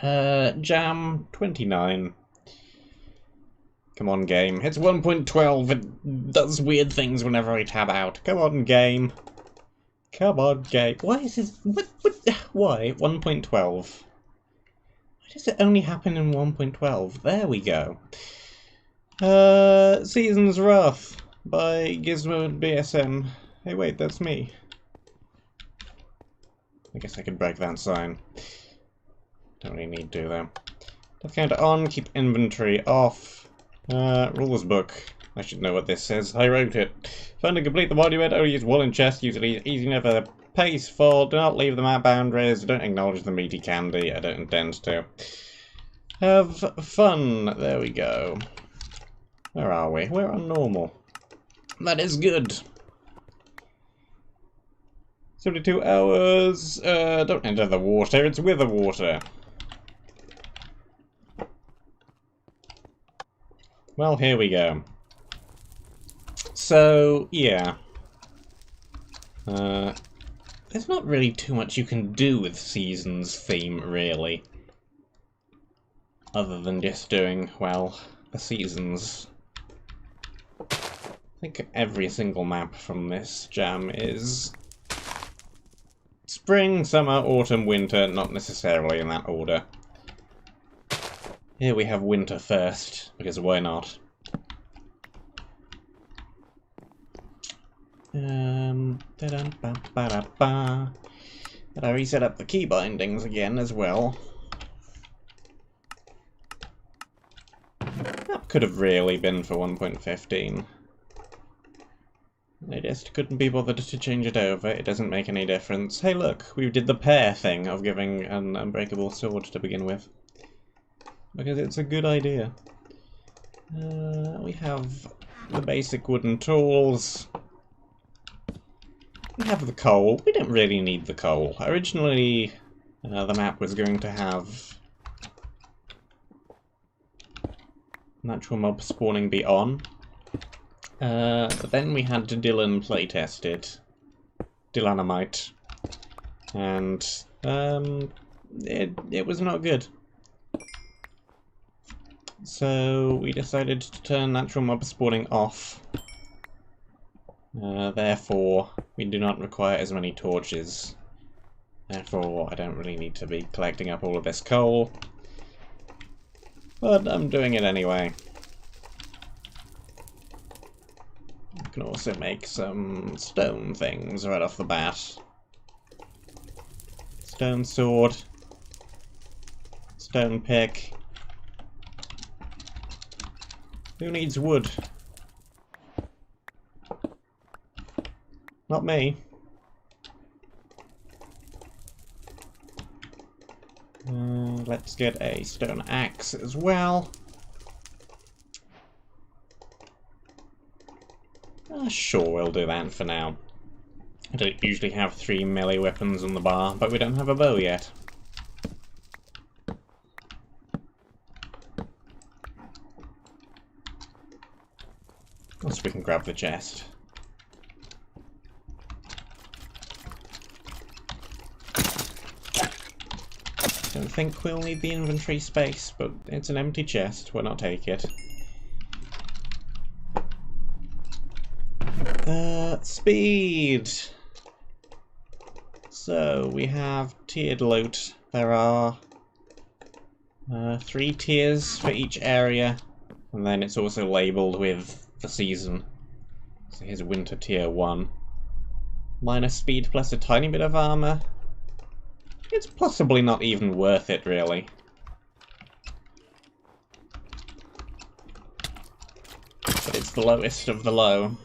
Jam 29. Come on, game. It's 1.12. It does weird things whenever I tab out. Come on, game. Come on, game. Why is this... What? Why? 1.12. Why does it only happen in 1.12? There we go. Season's Wrath by Gizmo and BSM. Hey, wait, that's me. I guess I could break that sign. Don't really need to, though. Death counter on, keep inventory off. Rules book. I should know what this says. I wrote it. Fun to complete the monument, only use woolen chest, usually easy enough for the pace fall. Do not leave the map boundaries. Don't acknowledge the meaty candy. I don't intend to. Have fun. There we go. Where are we? We're on normal. That is good. 72 hours. Don't enter the water. It's with the water. Well, here we go. So, yeah. There's not really too much you can do with Season's theme, really. Other than just doing, well, the seasons. I think every single map from this jam is spring, summer, autumn, winter, not necessarily in that order. Here we have winter first, because why not? Did I reset up the key bindings again as well? That could have really been for 1.15. I just couldn't be bothered to change it over. It doesn't make any difference. Hey look, we did the pair thing of giving an unbreakable sword to begin with. Because it's a good idea. We have the basic wooden tools. We have the coal. We don't really need the coal. Originally, the map was going to have natural mob spawning be on. But then we had to Dylan playtest it. Dylanamite. And it was not good. So we decided to turn natural mob spawning off. Therefore, we do not require as many torches. Therefore, I don't really need to be collecting up all of this coal. But I'm doing it anyway. I can also make some stone things right off the bat. Stone sword. Stone pick. Who needs wood? Not me. Let's get a stone axe as well. Sure, we'll do that for now. I don't usually have 3 melee weapons on the bar, but we don't have a bow yet. Once we can grab the chest. Don't think we'll need the inventory space, but it's an empty chest. Why not take it? Speed! So, we have tiered loot. There are 3 tiers for each area, and then it's also labelled with the season. So here's winter tier 1. Minus speed plus a tiny bit of armor. It's possibly not even worth it, really. But it's the lowest of the low.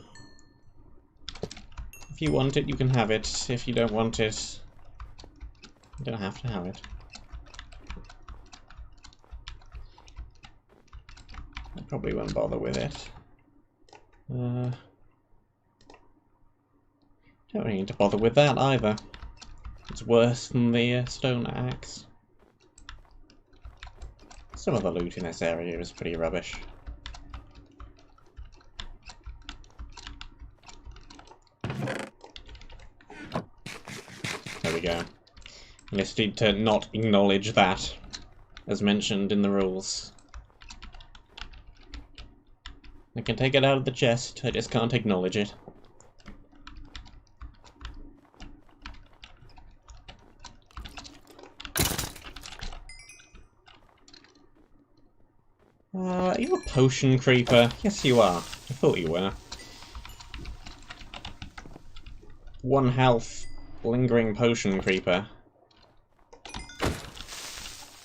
If you want it, you can have it. If you don't want it, you don't have to have it. I probably won't bother with it. Don't really need to bother with that either. It's worse than the stone axe. Some of the loot in this area is pretty rubbish. There we go. I just need to not acknowledge that. as mentioned in the rules. I can take it out of the chest, I just can't acknowledge it. Are you a potion creeper? Yes, you are. I thought you were. 1 health, lingering potion creeper.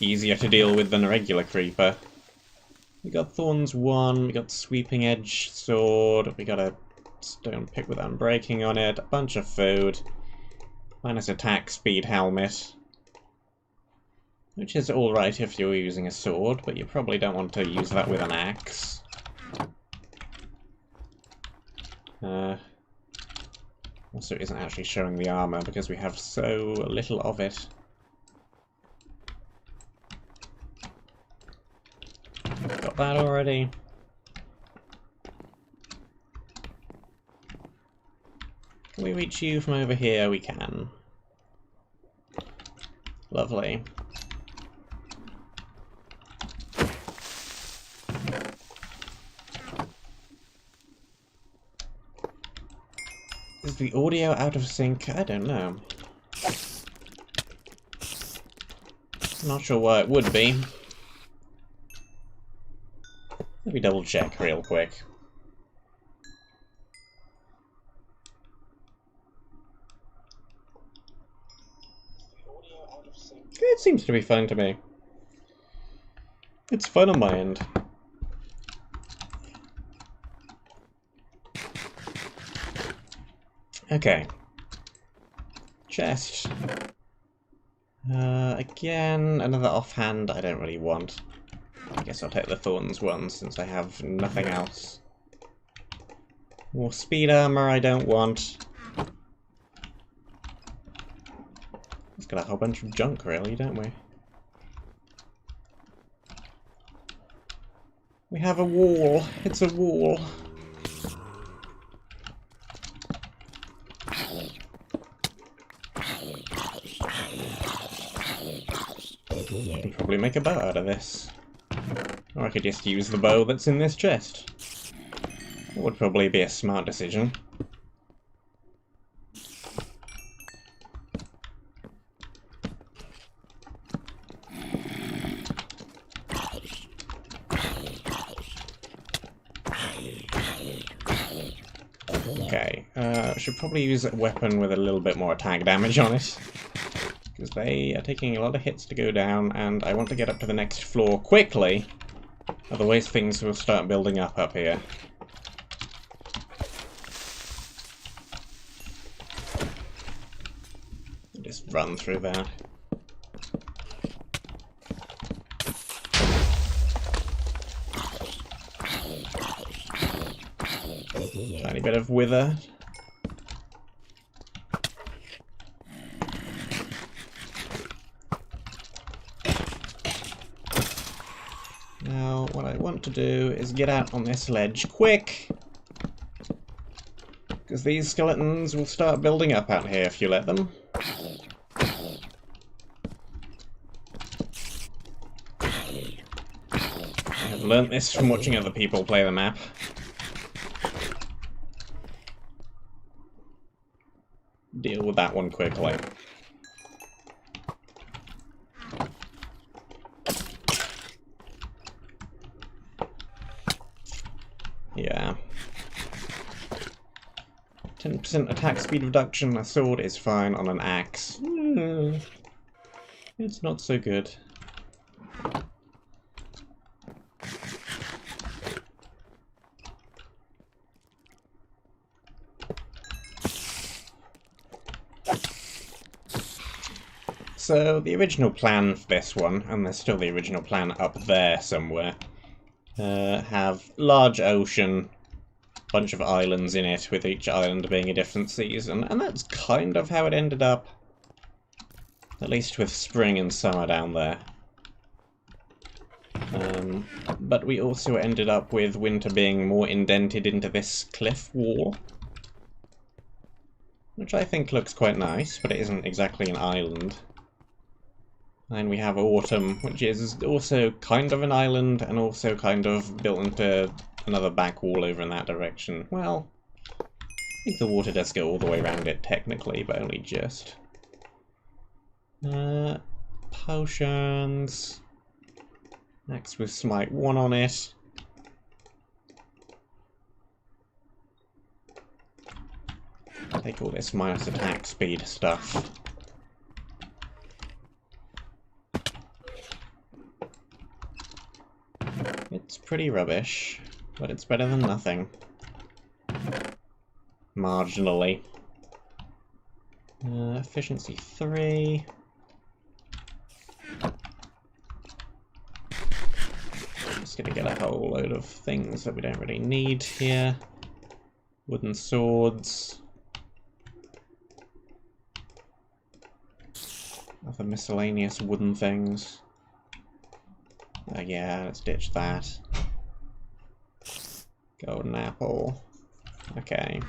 Easier to deal with than a regular creeper. We got Thorns 1, we got Sweeping Edge Sword, we got a Stone Pick with Unbreaking on it, a bunch of food, minus attack speed helmet. Which is alright if you're using a sword, but you probably don't want to use that with an axe. Also, it isn't actually showing the armor because we have so little of it. Got that already. Can we reach you from over here? We can. Lovely. Is the audio out of sync? I don't know. Not sure why it would be. Let me double check real quick. It seems to be fine to me. It's fine on my end. Okay. Chest. Again, another offhand I don't really want. I guess I'll take the Thorns one since I have nothing else. More speed armor I don't want. It's got a whole bunch of junk really, don't we? We have a wall. It's a wall. I can probably make a bow out of this. Or I could just use the bow that's in this chest. That would probably be a smart decision. Okay, should probably use a weapon with a little bit more attack damage on it. Because they are taking a lot of hits to go down, and I want to get up to the next floor quickly. Otherwise things will start building up here. Just run through that. Tiny bit of wither. Now, what I want to do is get out on this ledge quick! Because these skeletons will start building up out here if you let them. I've learnt this from watching other people play the map. Deal with that one quickly. Yeah. 10% attack speed reduction, a sword is fine on an axe. It's not so good. So, the original plan for this one, and there's still the original plan up there somewhere, have large ocean, bunch of islands in it, with each island being a different season, and that's kind of how it ended up. At least with spring and summer down there. But we also ended up with winter being more indented into this cliff wall. Which I think looks quite nice, but it isn't exactly an island. And we have Autumn, which is also kind of an island and also kind of built into another back wall over in that direction. Well, I think the water does go all the way around it technically, but only just. Potions. Next with Smite 1 on it. Take all this minus attack speed stuff. It's pretty rubbish, but it's better than nothing. Marginally. Efficiency 3. Just gonna get a whole load of things that we don't really need here. Wooden swords. Other miscellaneous wooden things. Yeah, let's ditch that. Golden apple. Okay.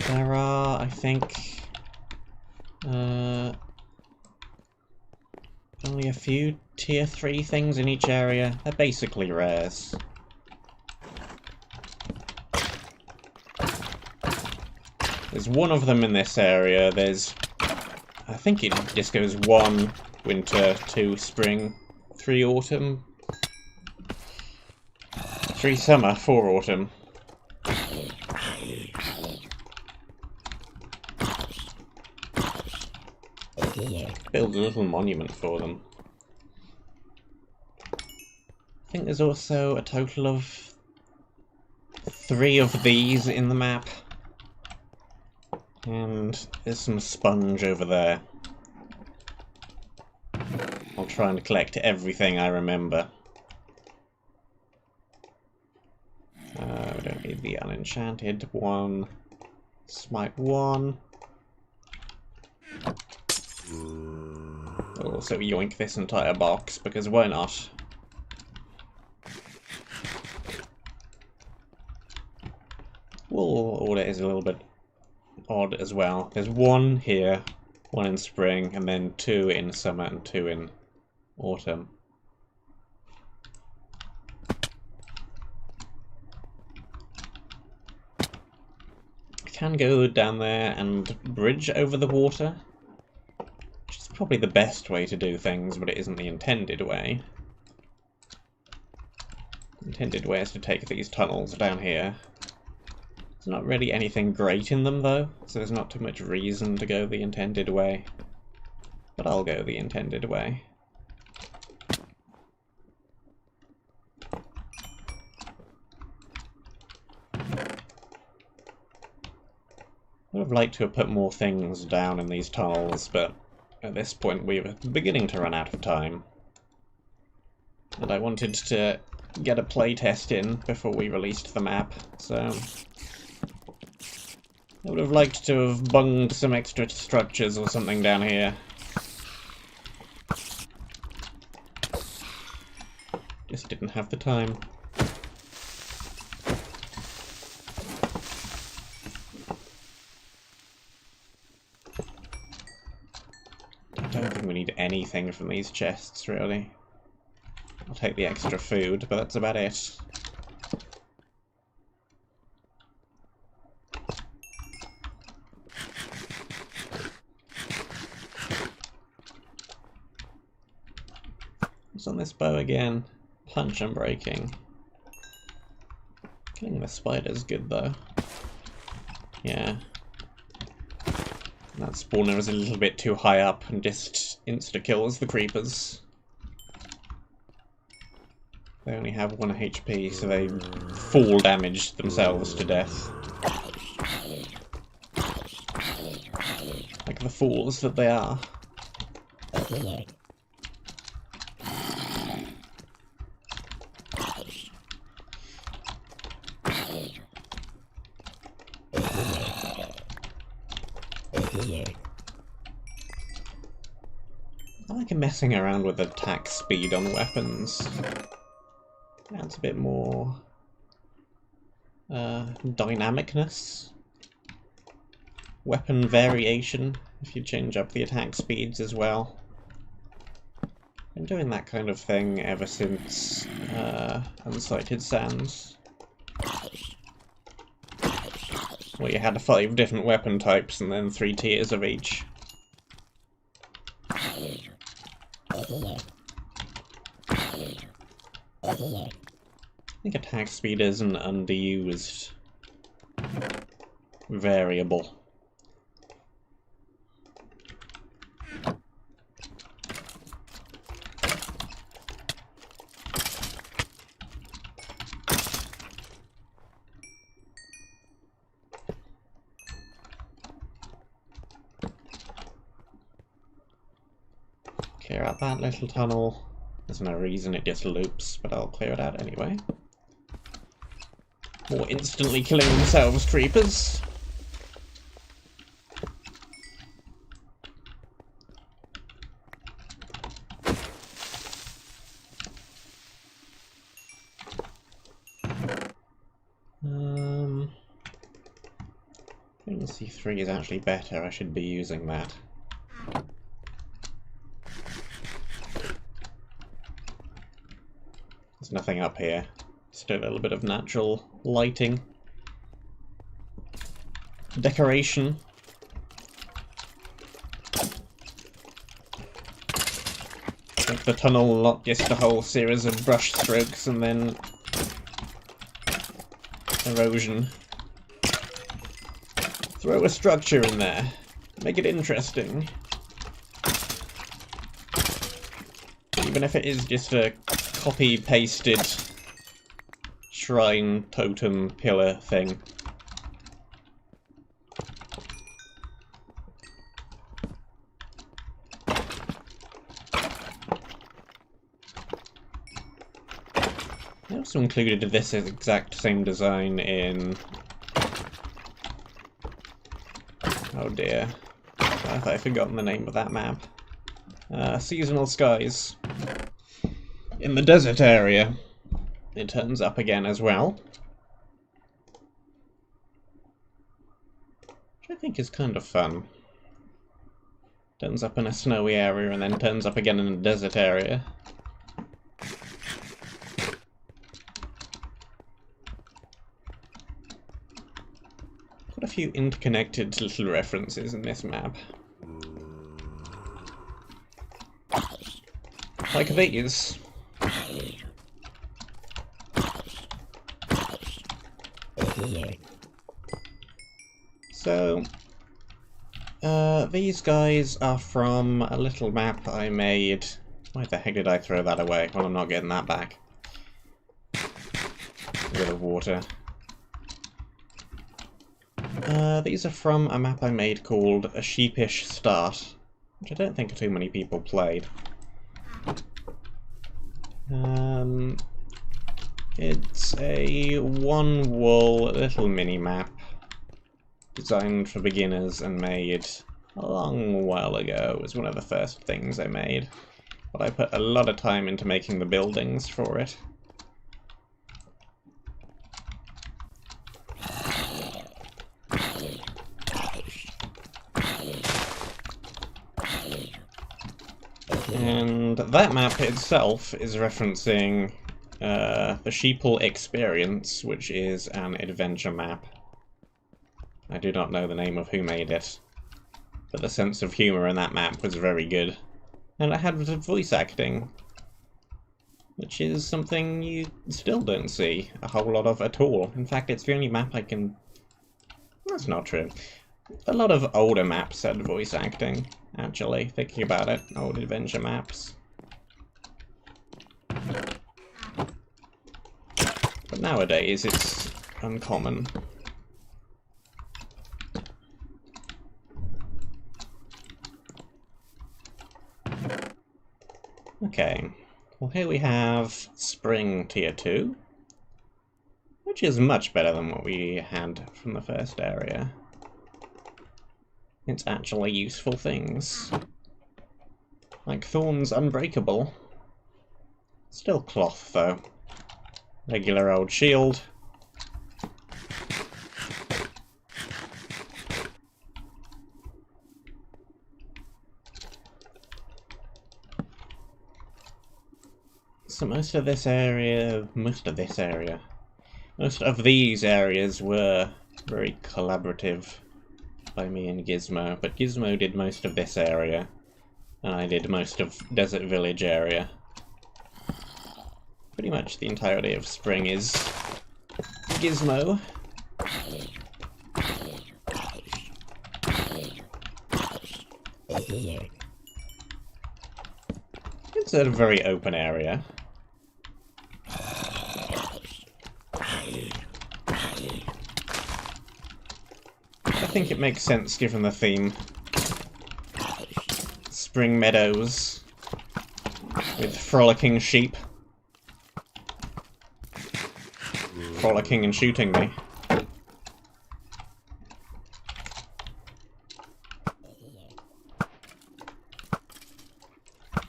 There are, I think, only a few tier 3 things in each area. They're basically rares. There's one of them in this area. There's, I think it just goes 1 winter, 2 spring, 3 autumn, 3 summer, 4 autumn. Build a little monument for them. I think there's also a total of 3 of these in the map. And there's some sponge over there. I'll try and collect everything I remember. We don't need the unenchanted one. Smite 1. I'll also yoink this entire box, because why not? Wool order is a little bit odd as well. There's 1 here, 1 in spring, and then 2 in summer and 2 in autumn. I can go down there and bridge over the water, which is probably the best way to do things, but it isn't the intended way. The intended way is to take these tunnels down here. There's not really anything great in them though, so there's not too much reason to go the intended way. But I'll go the intended way. I would have liked to have put more things down in these tunnels, but at this point we're beginning to run out of time. And I wanted to get a playtest in before we released the map, so I would have liked to have bunged some extra structures or something down here. Just didn't have the time. I don't think we need anything from these chests, really. I'll take the extra food, but that's about it. What's on this bow again? Punch and breaking. Killing the spider's good though. Yeah. That spawner is a little bit too high up and just insta-kills the creepers. They only have 1 HP, so they fall damage themselves to death. Like the fools that they are. I like messing around with attack speed on weapons. Adds a bit more dynamicness. weapon variation if you change up the attack speeds as well. Been doing that kind of thing ever since Unsighted Sands, where you had 5 different weapon types and then 3 tiers of each. I think attack speed is an underused variable. Clear out that little tunnel. There's no reason it just loops, but I'll clear it out anyway. More instantly killing themselves, creepers. I think C3 is actually better. I should be using that. There's nothing up here. Just a little bit of natural lighting. Decoration. Make the tunnel not just a whole series of brush strokes and then erosion. Throw a structure in there. Make it interesting. Even if it is just a copy-pasted shrine, totem, pillar thing. I also included this exact same design in... oh dear, I've forgotten the name of that map. Seasonal Skies. In the desert area, it turns up again as well. Which I think is kind of fun. Turns up in a snowy area and then turns up again in a desert area. Quite a few interconnected little references in this map. Like these. So, these guys are from a little map I made. Why the heck did I throw that away? Well, I'm not getting that back. A bit of water. These are from a map I made called A Sheepish Start, which I don't think too many people played. It's a one-wall little mini-map designed for beginners and made a long while ago. It was one of the first things I made, but I put a lot of time into making the buildings for it. And that map itself is referencing the Sheeple Experience, which is an adventure map. I do not know the name of who made it, but the sense of humour in that map was very good. And it had voice acting, which is something you still don't see a whole lot of at all. In fact, it's the only map I can... That's not true. A lot of older maps had voice acting, actually, thinking about it. Old adventure maps. But nowadays, it's uncommon. Okay, well here we have Spring Tier 2, which is much better than what we had from the first area. It's actually useful things. Like Thorn's Unbreakable. Still cloth, though. Regular old shield. So most of these areas were very collaborative by me and Gizmo, but Gizmo did most of this area, and I did most of Desert Village area. Pretty much the entirety of spring is Gizmo. It's a very open area. I think it makes sense given the theme. Spring meadows with frolicking sheep. Frolicking and shooting me.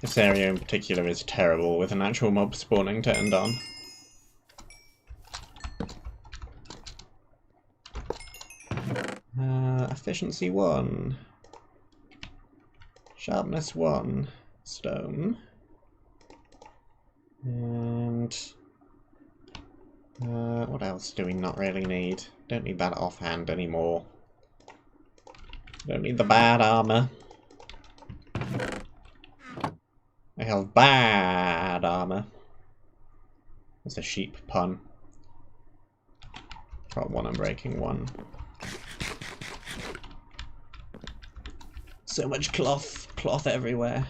This area in particular is terrible, with an actual mob spawning turned on. Efficiency 1. Sharpness 1. Stone. And... what else do we not really need? Don't need that offhand anymore. Don't need the bad armor. I have bad armor. That's a sheep pun. Got one, I'm breaking one. So much cloth everywhere.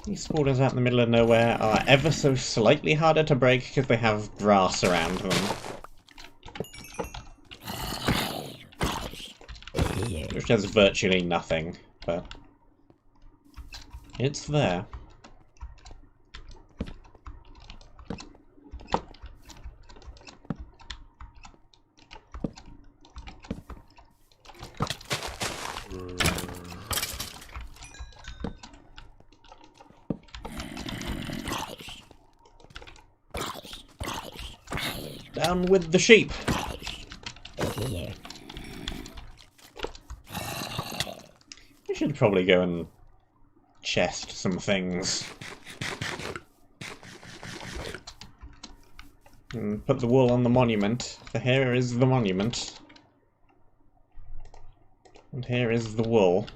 These spawners out in the middle of nowhere are ever so slightly harder to break because they have grass around them. Which does virtually nothing, but it's there. Down with the sheep! We should probably go and chest some things. And put the wool on the monument, for here is the monument. And here is the wool.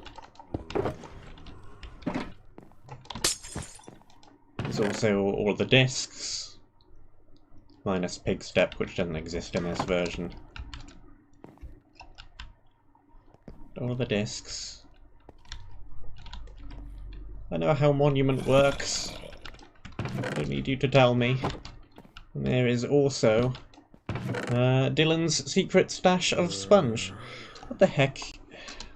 There's also all the discs. Minus Pig Step, which doesn't exist in this version. All the discs. I know how Monument works. I don't need you to tell me. And there is also Dylan's secret stash of sponge. What the heck?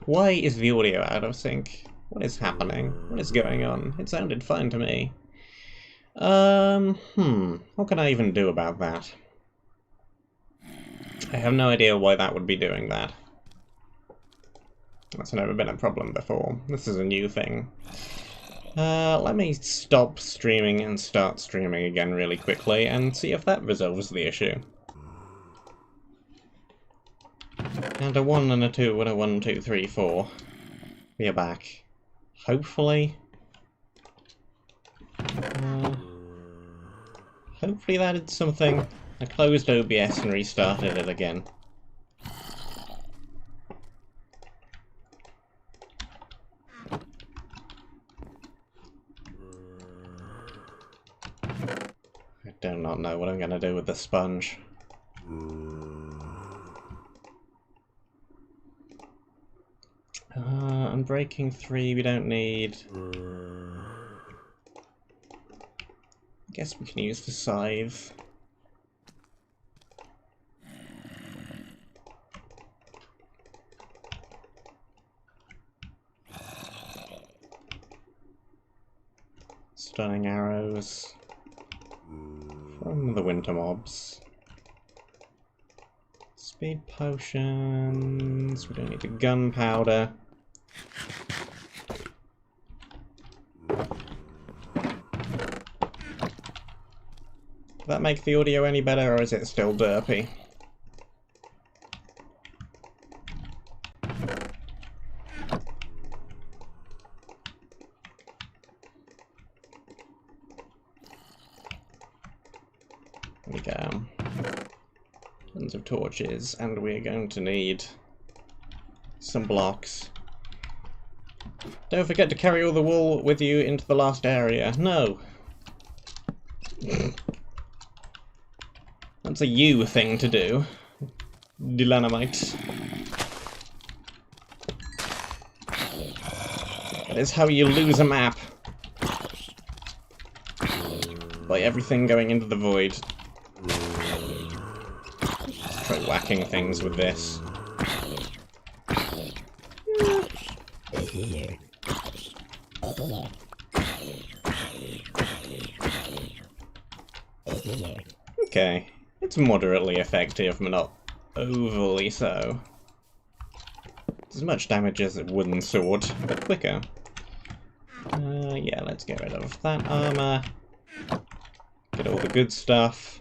Why is the audio out of sync? What is happening? What is going on? It sounded fine to me. What can I even do about that? I have no idea why that would be doing that. That's never been a problem before. This is a new thing. Let me stop streaming and start streaming again really quickly and see if that resolves the issue. And a 1 and a 2 and a 1, 2, 3, 4. We are back. Hopefully. Hopefully that did something. I closed OBS and restarted it again. I do not know what I'm going to do with the sponge. Unbreaking 3 we don't need. I guess we can use the scythe. Stunning arrows from the winter mobs. Speed potions. We don't need the gunpowder. Did that make the audio any better, or is it still derpy? There we go. Tons of torches, and we're going to need some blocks. Don't forget to carry all the wool with you into the last area. No! That's a you thing to do. Dilanamite. That is how you lose a map. By everything going into the void. Let's try whacking things with this. Okay, it's moderately effective, but not overly so. It's as much damage as a wooden sword, but quicker. Yeah, let's get rid of that armor. Get all the good stuff.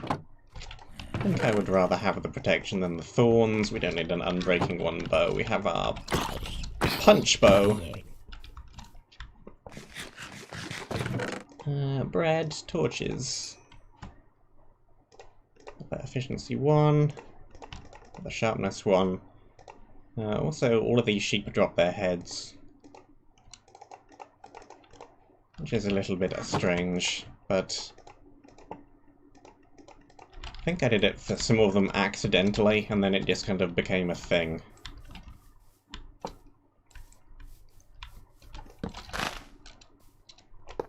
I think I would rather have the protection than the thorns. We don't need an unbreaking one bow. We have our punch bow. Bread, torches. That efficiency 1. The sharpness 1. Also, all of these sheep drop their heads. Which is a little bit strange, but I think I did it for some of them accidentally, and then it just kind of became a thing.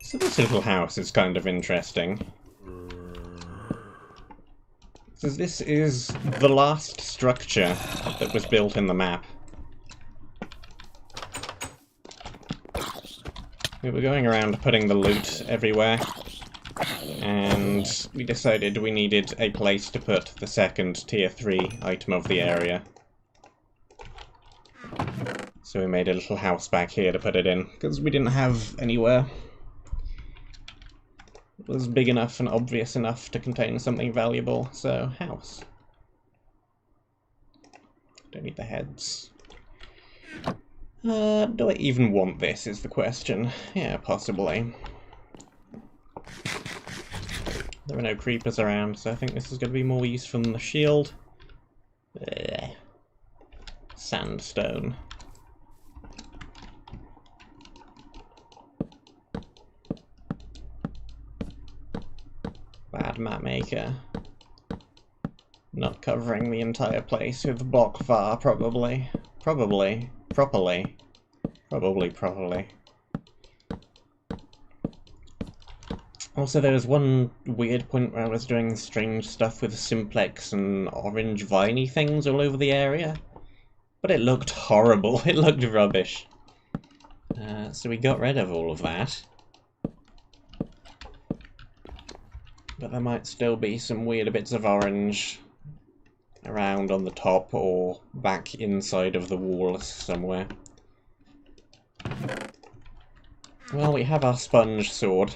So this little house is kind of interesting. So this is the last structure that was built in the map. We were going around putting the loot everywhere, and we decided we needed a place to put the second tier 3 item of the area. So we made a little house back here to put it in, because we didn't have anywhere that was big enough and obvious enough to contain something valuable, so house. Don't need the heads. Do I even want this, is the question. Yeah, possibly. There are no creepers around, so I think this is going to be more useful than the shield. Blech. Sandstone. Bad mapmaker. Not covering the entire place with block var, probably. Properly. Also, there was one weird point where I was doing strange stuff with simplex and orange viney things all over the area. But it looked horrible. It looked rubbish. So we got rid of all of that. But there might still be some weird bits of orange around on the top or back inside of the walls somewhere. Well, we have our sponge sword.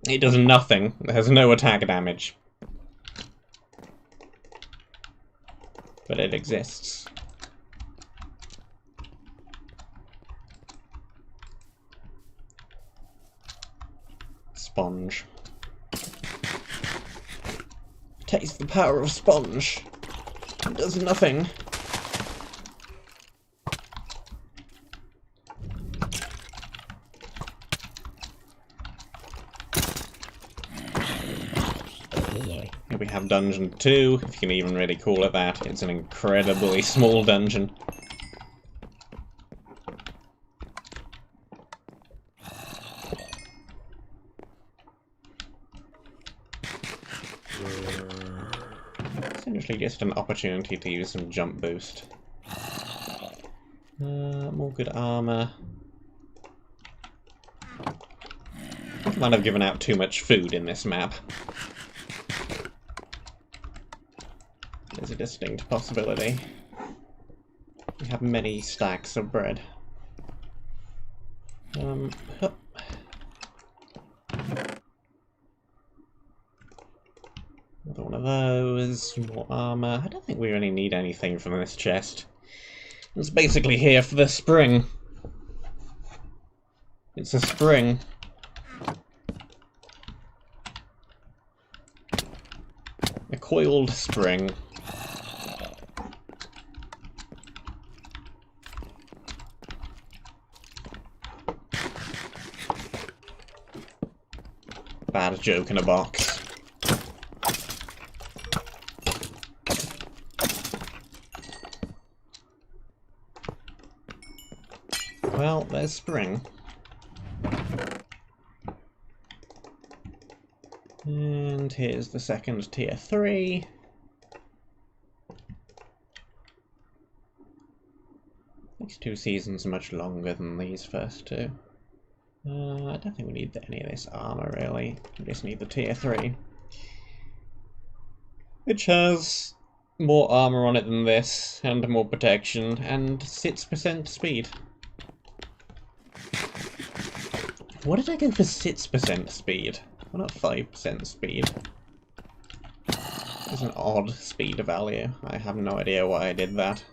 It does nothing. It has no attack damage. But it exists. Sponge. Taste the power of sponge. It does nothing. Here we have dungeon 2, if you can even really call it that. It's an incredibly small dungeon. Essentially just an opportunity to use some jump boost. More good armor. I think I might have given out too much food in this map. There's a distinct possibility. We have many stacks of bread. those, more armor. I don't think we really need anything from this chest. It's basically here for the spring. It's a spring. A coiled spring. Bad joke in a box. Well, there's spring. And here's the second tier 3. These 2 seasons are much longer than these first 2. I don't think we need any of this armor, really. We just need the tier 3. Which has more armor on it than this, and more protection, and 6% speed. What did I go for 6% speed? Why not 5% speed? It's an odd speed value. I have no idea why I did that.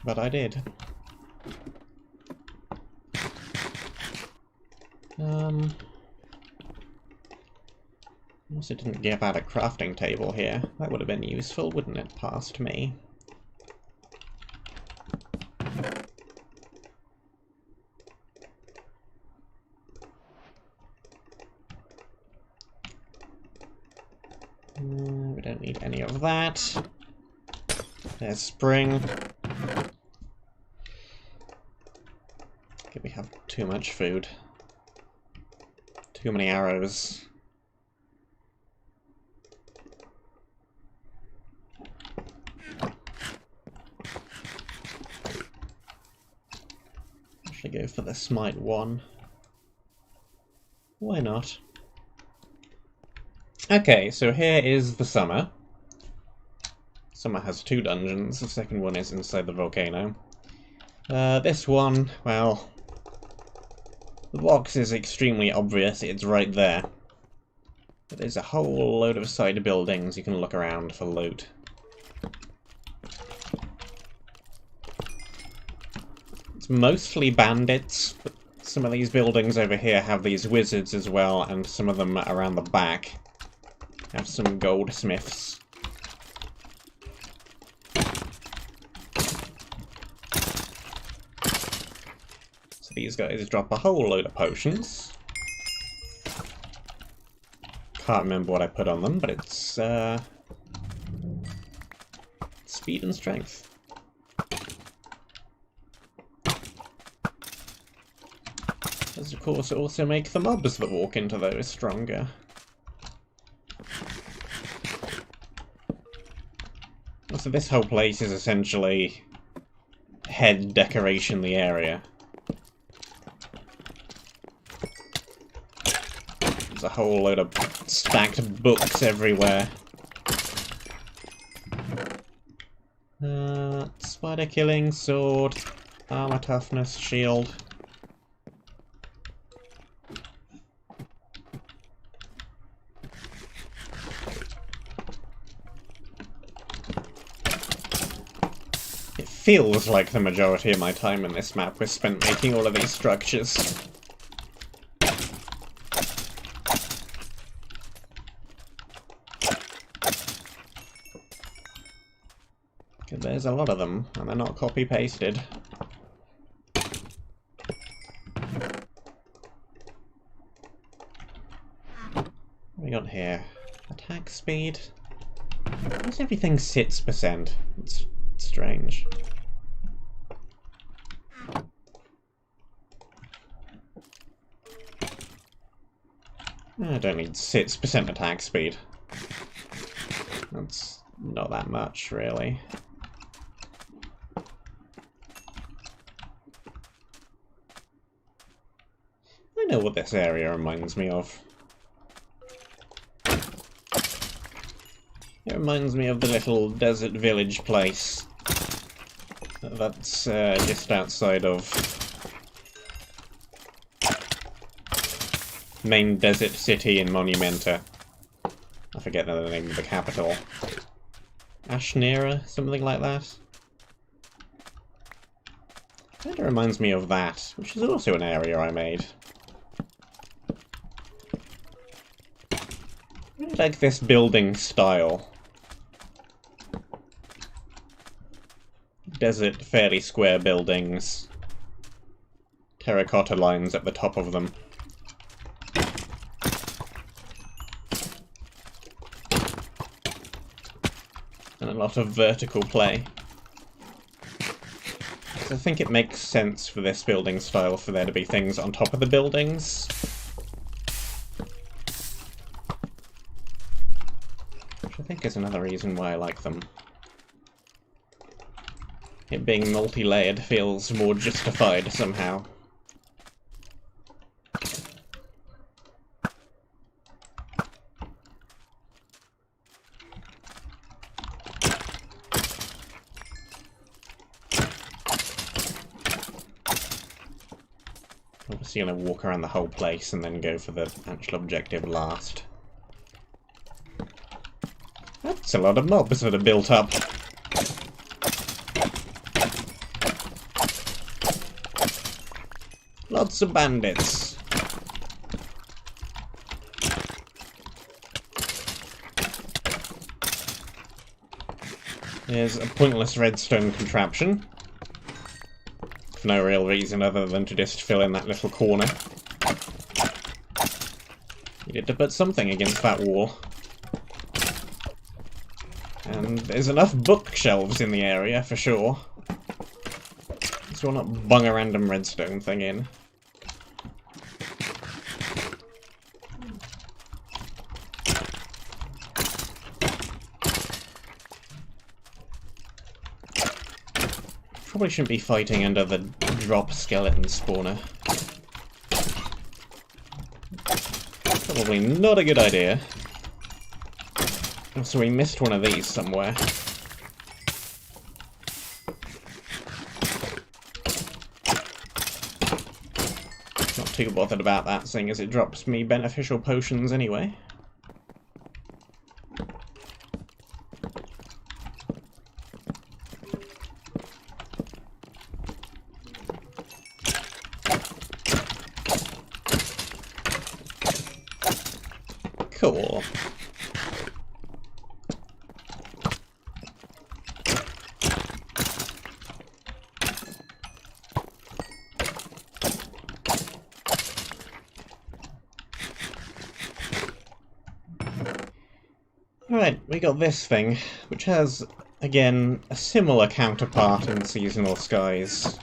But I did. Also didn't give out a crafting table here. That would have been useful, wouldn't it, past me? We don't need any of that. There's spring. Okay, we have too much food. Too many arrows. I should go for the smite 1. Why not? Okay, so here is the summer. Summer has 2 dungeons, the second one is inside the volcano. This one, well, the box is extremely obvious, it's right there. But there's a whole load of side buildings you can look around for loot. It's mostly bandits, but some of these buildings over here have these wizards as well, and some of them around the back have some goldsmiths. So these guys drop a whole load of potions. Can't remember what I put on them, but it's speed and strength. Does of course also make the mobs that walk into those stronger. So this whole place is essentially head decoration the area. There's a whole load of stacked books everywhere. Spider killing, sword, armor toughness, shield. Feels like the majority of my time in this map was spent making all of these structures. There's a lot of them, and they're not copy-pasted. What have we got here? Attack speed? Why's everything 6%? It's strange. I don't need 6% attack speed. That's not that much, really. I know what this area reminds me of. It reminds me of the little desert village place that's just outside of main desert city in Monumenta. I forget the name of the capital. Ashnera? Something like that? Kinda reminds me of that, which is also an area I made. I really like this building style. Desert, fairly square buildings. Terracotta lines at the top of them. And a lot of vertical play. So I think it makes sense for this building style for there to be things on top of the buildings. Which I think is another reason why I like them. It being multi-layered feels more justified somehow. Obviously gonna walk around the whole place and then go for the actual objective last. That's a lot of mobs that are built up. Lots of bandits. There's a pointless redstone contraption. For no real reason other than to just fill in that little corner. Needed to put something against that wall. And there's enough bookshelves in the area, for sure. So we'll not bung a random redstone thing in. Probably shouldn't be fighting under the drop skeleton spawner. Probably not a good idea. So we missed one of these somewhere. Not too bothered about that, seeing as it drops me beneficial potions anyway. Cool. Alright, we got this thing, which has, again, a similar counterpart in Seasonal Skies.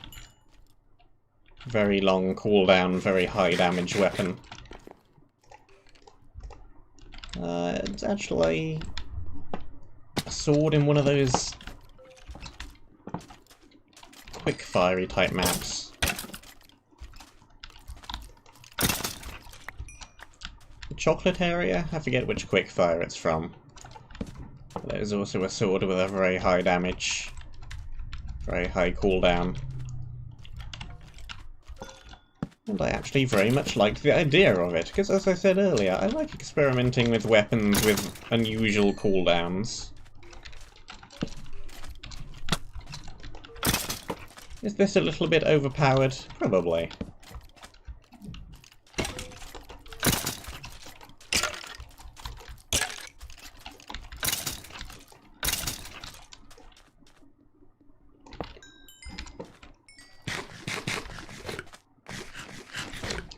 Very long cooldown, very high damage weapon. It's actually a sword in one of those quick fiery type maps. The chocolate area? I forget which quick fire it's from. There's also a sword with a very high damage, very high cooldown. And I actually very much liked the idea of it, because as I said earlier, I like experimenting with weapons with unusual cooldowns. Is this a little bit overpowered? Probably.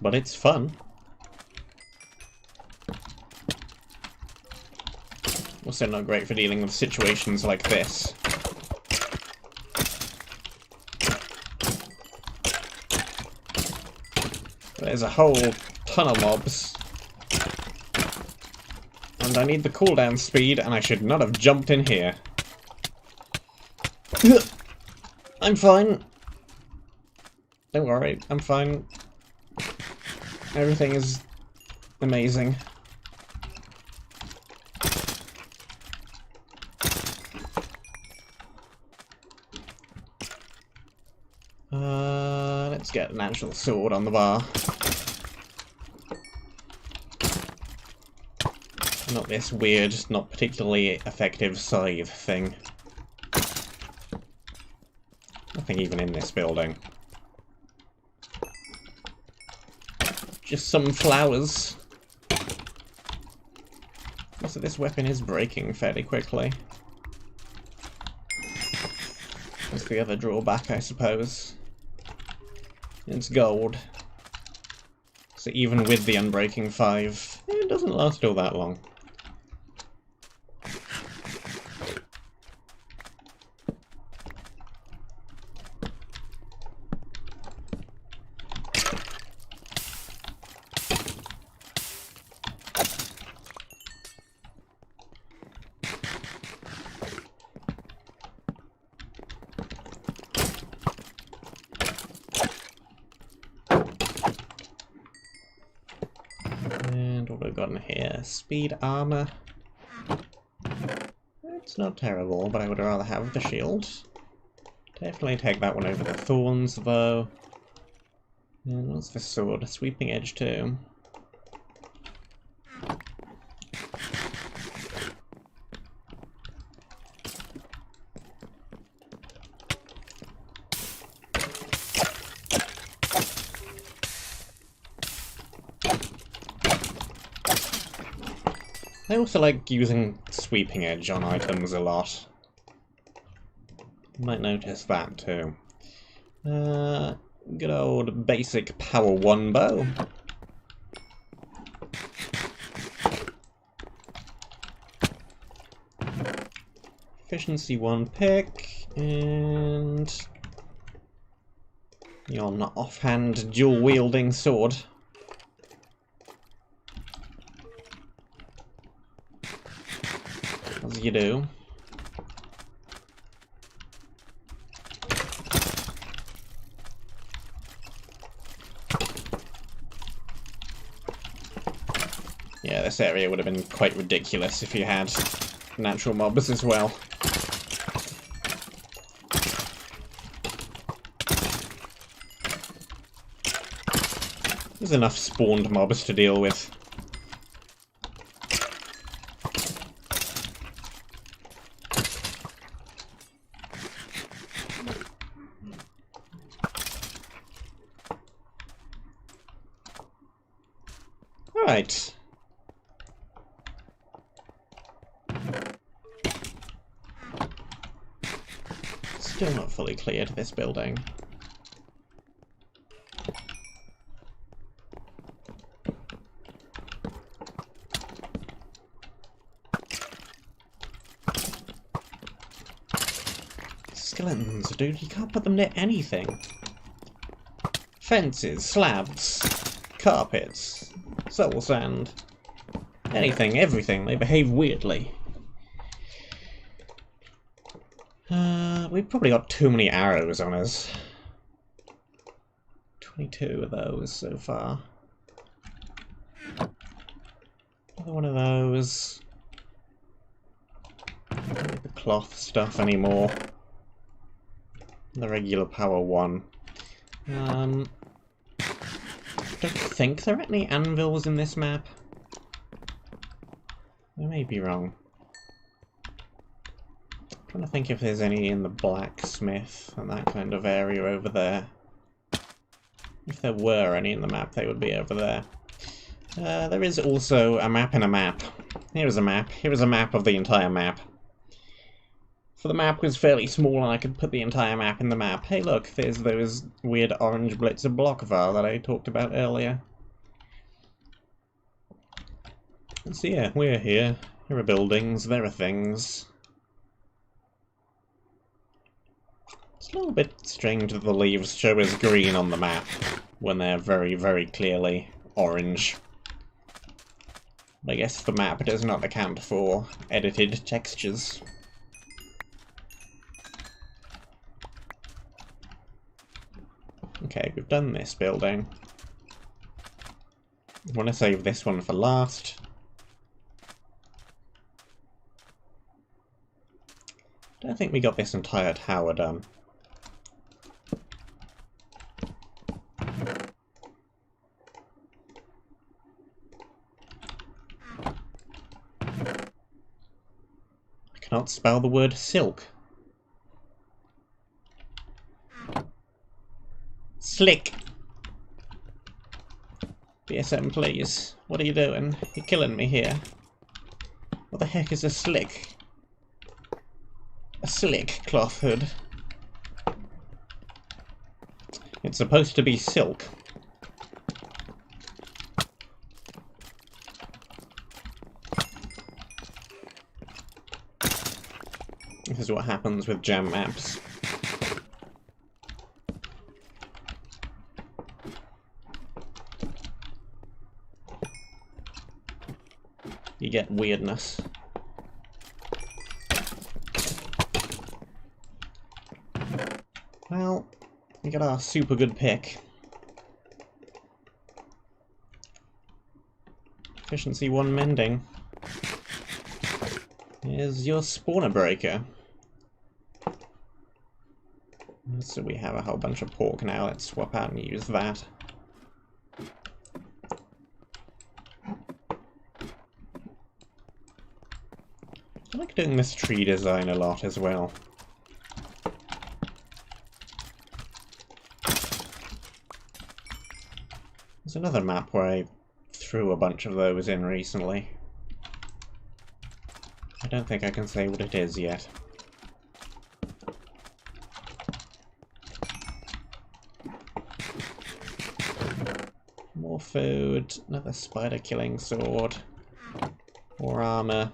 But it's fun. Also not great for dealing with situations like this. There's a whole ton of mobs. And I need the cooldown speed, and I should not have jumped in here. I'm fine. Don't worry, I'm fine. Everything is amazing. Let's get an actual sword on the bar. Not this weird, not particularly effective scythe thing. Nothing even in this building. Just some flowers. Also, this weapon is breaking fairly quickly. That's the other drawback, I suppose. It's gold. So even with the Unbreaking 5, it doesn't last all that long. And what have we got in here? Speed armor. It's not terrible, but I would rather have the shield. Definitely take that one over the thorns, though. And what's this sword? Sweeping edge too. I also like using Sweeping Edge on items a lot. You might notice that too. Good old basic power 1 bow. Efficiency 1 pick, and your offhand dual wielding sword. As you do. Yeah, this area would have been quite ridiculous if you had natural mobs as well. There's enough spawned mobs to deal with. Right. Still not fully cleared this building. Skeletons, dude, you can't put them near anything. Fences, slabs, carpets, soul sand. Anything, everything, they behave weirdly. We've probably got too many arrows on us. 22 of those so far. Another one of those. Don't need the cloth stuff anymore. The regular power 1. Don't think there are any anvils in this map. I may be wrong. I'm trying to think if there's any in the blacksmith and that kind of area over there. If there were any in the map, they would be over there. There is also a map in a map. Here is a map. Here is a map of the entire map. For the map was fairly small and I could put the entire map in the map. Hey look, there's those weird orange blitz of Blockvar that I talked about earlier. So yeah, we're here. There are buildings, there are things. It's a little bit strange that the leaves show as green on the map when they're very, very clearly orange. But I guess the map does not account for edited textures. Okay, we've done this building. I want to save this one for last. I don't think we got this entire tower done. Cannot spell the word silk. Slick! BSM, please. What are you doing? You're killing me here. What the heck is a slick? A slick cloth hood. It's supposed to be silk. This is what happens with jam maps. You get weirdness. Well, we got our super good pick. Efficiency 1 mending. Here's your spawner breaker. So we have a whole bunch of pork now. Let's swap out and use that. I like doing this tree design a lot as well. There's another map where I threw a bunch of those in recently. I don't think I can say what it is yet. More food, another spider killing sword, more armor.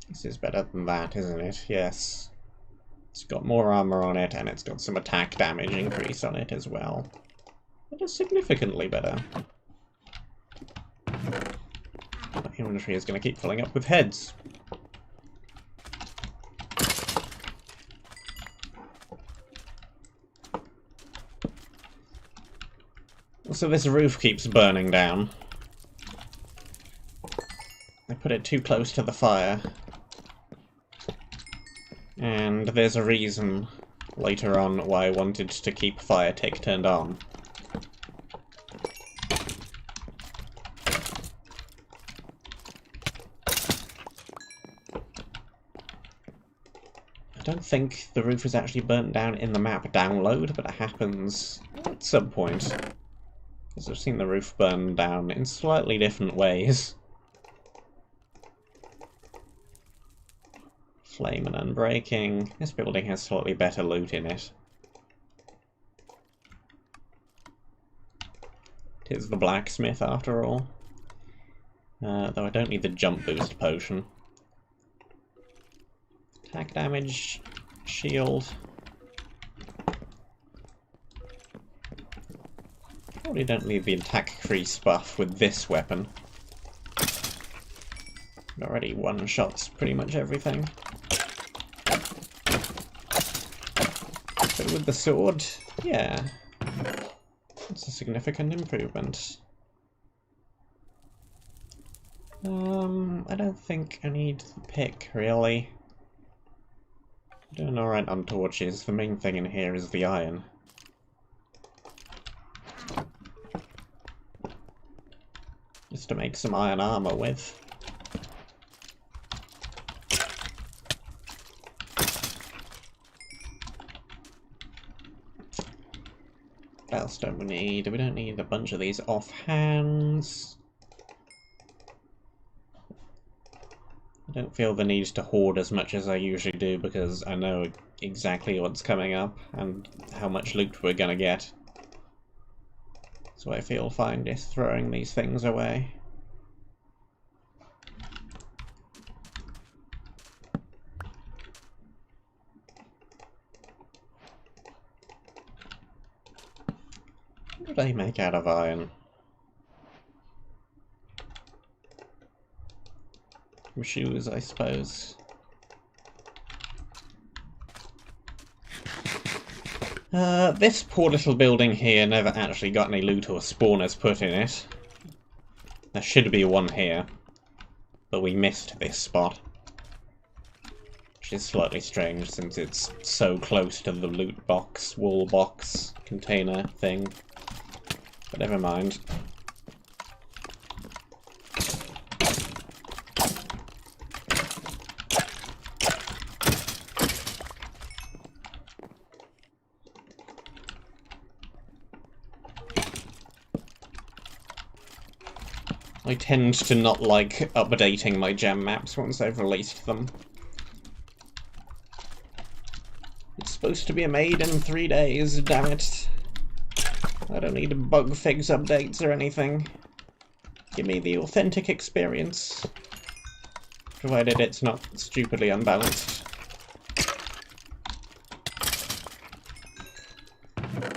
This is better than that, isn't it? Yes. It's got more armor on it, and it's got some attack damage increase on it as well. It is significantly better. My inventory is going to keep filling up with heads. So this roof keeps burning down. I put it too close to the fire. And there's a reason later on why I wanted to keep fire tick turned on. I don't think the roof is actually burnt down in the map download, but it happens at some point. Because I've seen the roof burn down in slightly different ways. Flame and unbreaking. This building has slightly better loot in it. It is the blacksmith after all. Though I don't need the jump boost potion. Attack damage, shield. Probably don't need the attack increase buff with this weapon. It already one-shots pretty much everything. But with the sword, yeah. It's a significant improvement. I don't think I need the pick, really. I'm doing alright on torches. The main thing in here is the iron. Just to make some iron armor with. What else don't we need? We don't need a bunch of these offhands. I don't feel the need to hoard as much as I usually do because I know exactly what's coming up and how much loot we're gonna get. So I feel fine just throwing these things away. What do I make out of iron? Some shoes, I suppose. This poor little building here never actually got any loot or spawners put in it. There should be one here, but we missed this spot. Which is slightly strange since it's so close to the loot box, wall box, container thing. But never mind. I tend to not like updating my gem maps once I've released them. It's supposed to be made in 3 days, damn it. I don't need bug fix updates or anything. Give me the authentic experience. Provided it's not stupidly unbalanced.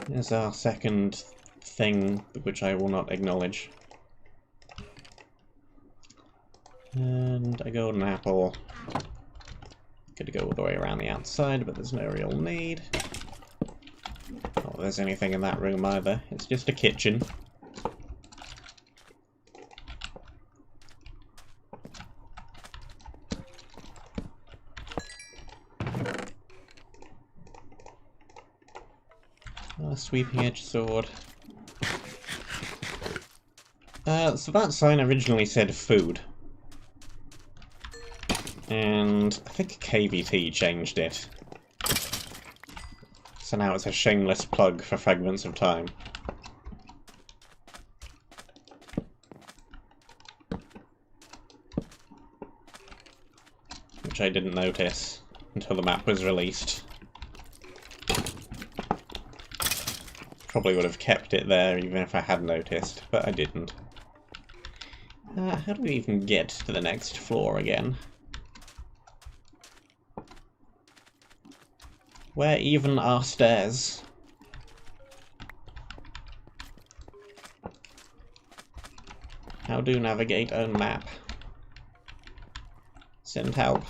There's our second thing, which I will not acknowledge. And a golden apple. Could go all the way around the outside, but there's no real need. Not that there's anything in that room either. It's just a kitchen. A sweeping edge sword. So that sign originally said food. And I think KVT changed it. So now it's a shameless plug for Fragments of Time. Which I didn't notice until the map was released. Probably would have kept it there even if I had noticed, but I didn't. How do we even get to the next floor again? Where even are stairs? How do navigate own map? Send help.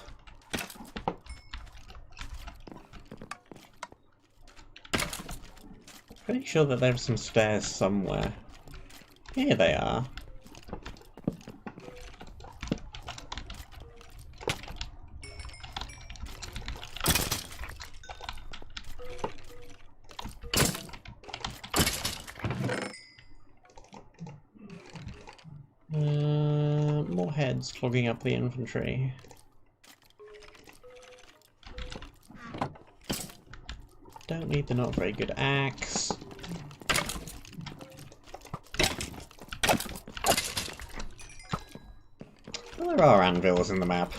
Pretty sure that there's some stairs somewhere. Here they are. More heads clogging up the infantry. Don't need the not very good axe. Well, there are anvils in the map.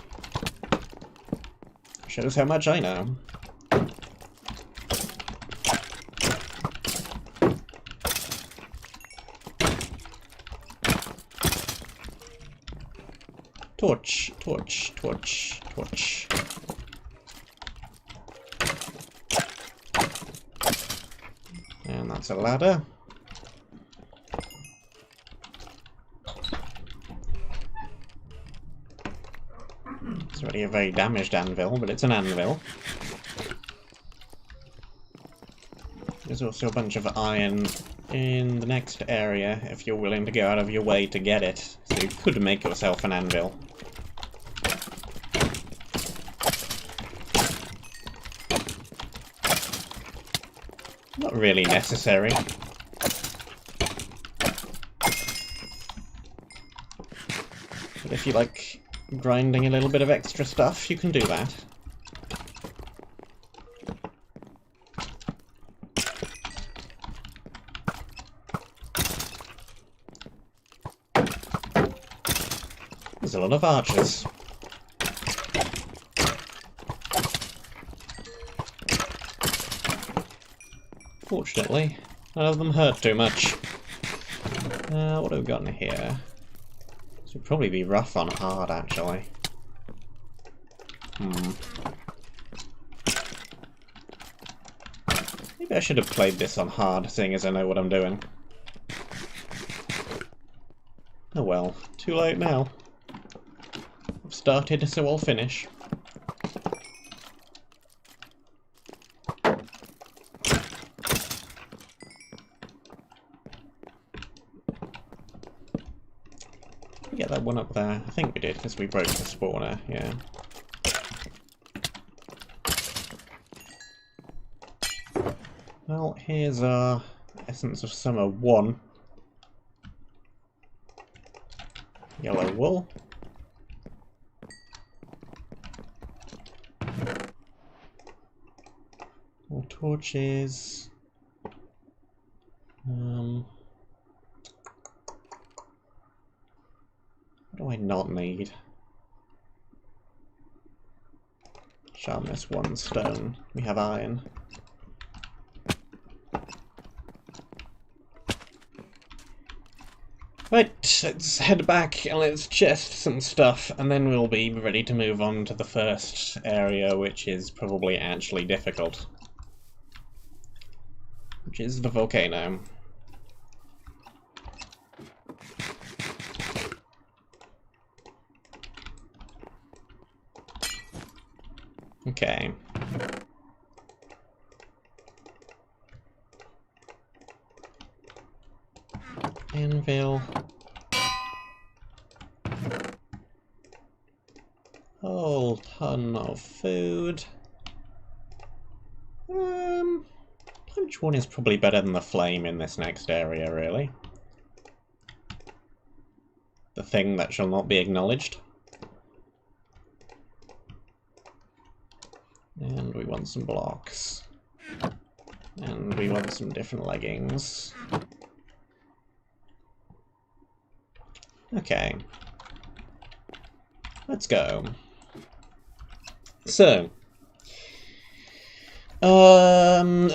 Shows how much I know. Torch, torch, torch, torch. And that's a ladder. It's already a very damaged anvil, but it's an anvil. There's also a bunch of iron in the next area if you're willing to go out of your way to get it. So you could make yourself an anvil. Not really necessary. But if you like grinding a little bit of extra stuff, you can do that. There's a lot of archers. Fortunately, none of them hurt too much. What have we got in here? This would probably be rough on hard, actually. Maybe I should have played this on hard, seeing as I know what I'm doing. Oh well, too late now. I've started, so I'll finish. Get that one up there. I think we did, because we broke the spawner, yeah. Well, here's our Essence of Summer 1. Yellow wool. More torches. do I not need? Sharpness 1 stone. We have iron. Right, let's head back and let's chest some stuff, and then we'll be ready to move on to the first area, which is probably actually difficult. Which is the volcano. Okay. Anvil. Whole ton of food. Which one is probably better than the flame in this next area, really? The thing that shall not be acknowledged. And we want some blocks. And we want some different leggings. Okay. Let's go. So.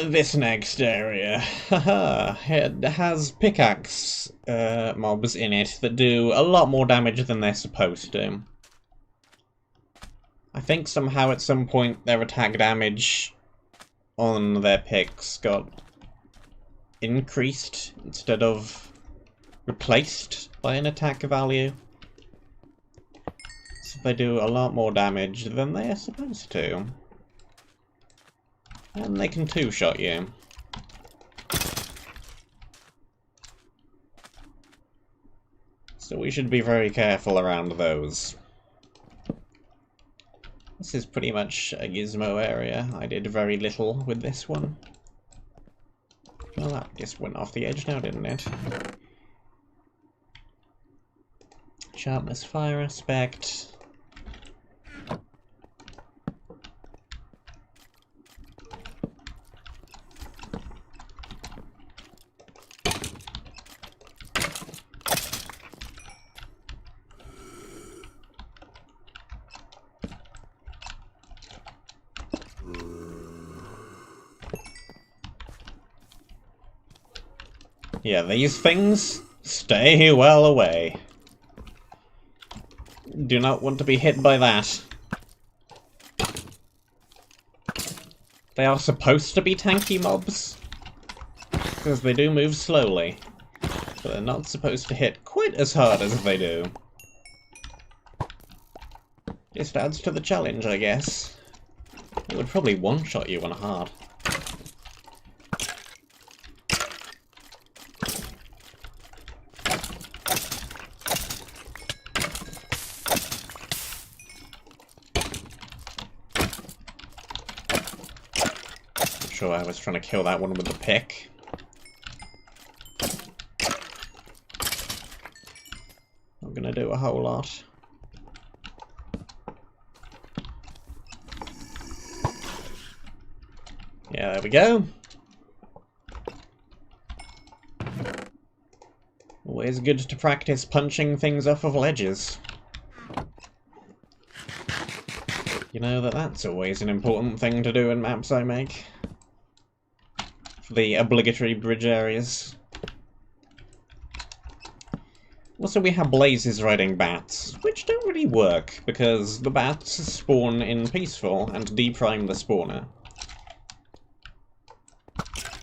This next area. Haha. It has pickaxe mobs in it that do a lot more damage than they're supposed to. I think somehow at some point their attack damage on their picks got increased instead of replaced by an attack value. So they do a lot more damage than they are supposed to. And they can two-shot you. So we should be very careful around those. This is pretty much a Gizmo area. I did very little with this one. Well, that just went off the edge now, didn't it? Sharpness fire aspect. Yeah, these things stay well away. Do not want to be hit by that. They are supposed to be tanky mobs, because they do move slowly, but they're not supposed to hit quite as hard as they do. Just adds to the challenge, I guess. It would probably one-shot you on hard. Sure, I was trying to kill that one with the pick. Not gonna do a whole lot. Yeah, there we go. Always good to practice punching things off of ledges. You know that's always an important thing to do in maps I make. The obligatory bridge areas. Also, we have blazes riding bats, which don't really work, because the bats spawn in peaceful and deprime the spawner.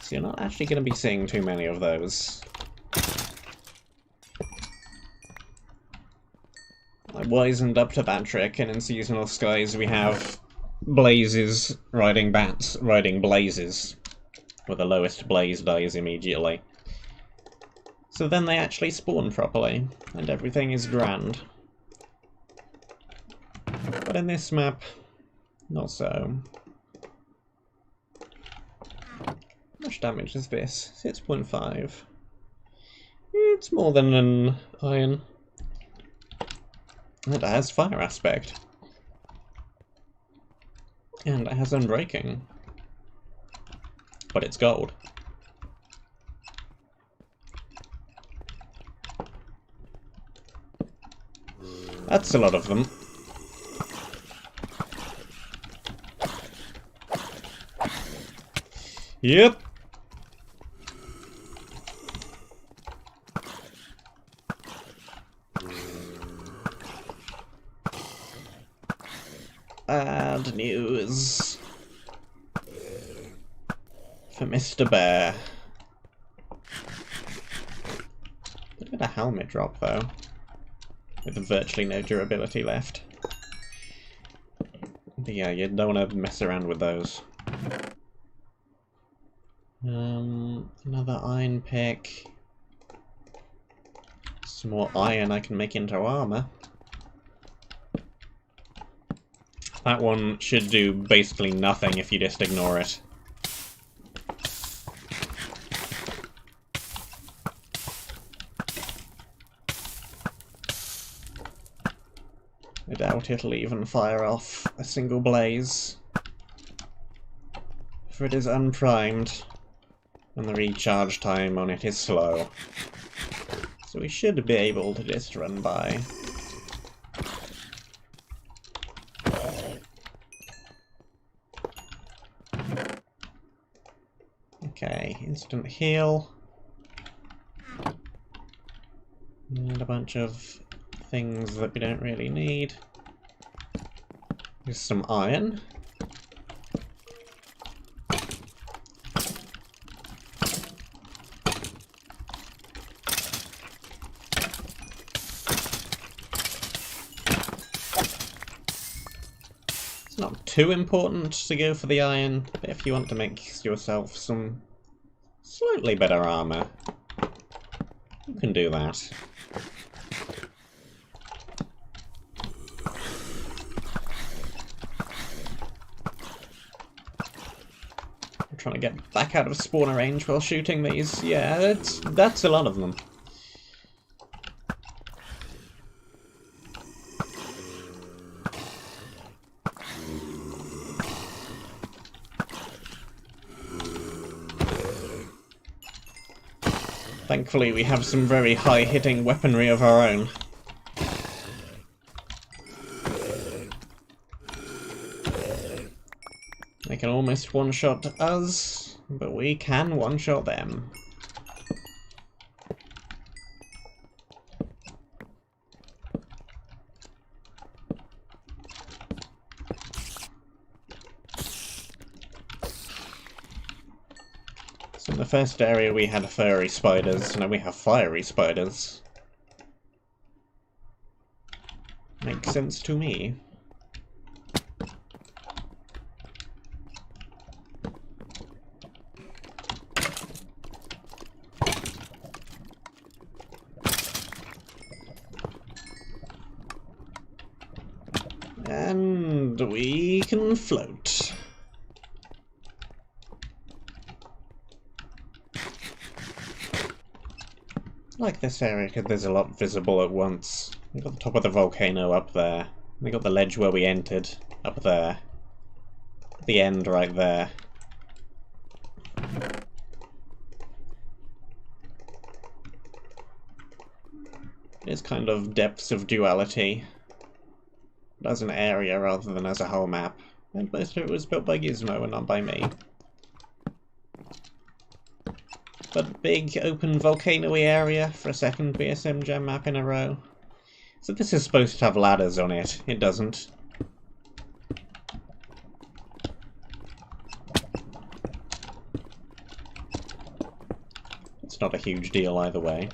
So you're not actually going to be seeing too many of those. I wisened up to that trick, and in Seasonal Skies we have blazes riding bats riding blazes, where the lowest blaze dies immediately. So then they actually spawn properly, and everything is grand. But in this map, not so. How much damage is this? 6.5. It's more than an iron. And it has fire aspect. And it has unbreaking. But it's gold. That's a lot of them. Yep. Bad news for Mr. Bear. Look at a helmet drop, though, with virtually no durability left. But yeah, you don't want to mess around with those. Another iron pick. Some more iron I can make into armor. That one should do basically nothing if you just ignore it. I doubt it'll even fire off a single blaze, for it is unprimed, and the recharge time on it is slow. So we should be able to just run by. Okay, instant heal. And a bunch of things that we don't really need. There's some iron. It's not too important to go for the iron, but if you want to make yourself some slightly better armor, you can do that. I'm trying to get back out of spawner range while shooting these. Yeah, that's a lot of them. Thankfully, we have some very high-hitting weaponry of our own. They can almost one-shot us, but we can one-shot them. So in the first area we had furry spiders, now we have fiery spiders. Makes sense to me. And we can float. I like this area because there's a lot visible at once. We've got the top of the volcano up there. We got the ledge where we entered up there. The end right there. It's kind of depths of duality. As an area rather than as a whole map. And most of it was built by Gizmo and not by me. But big open volcano-y area for a second BSM Jam map in a row. So this is supposed to have ladders on it. It doesn't. It's not a huge deal either way.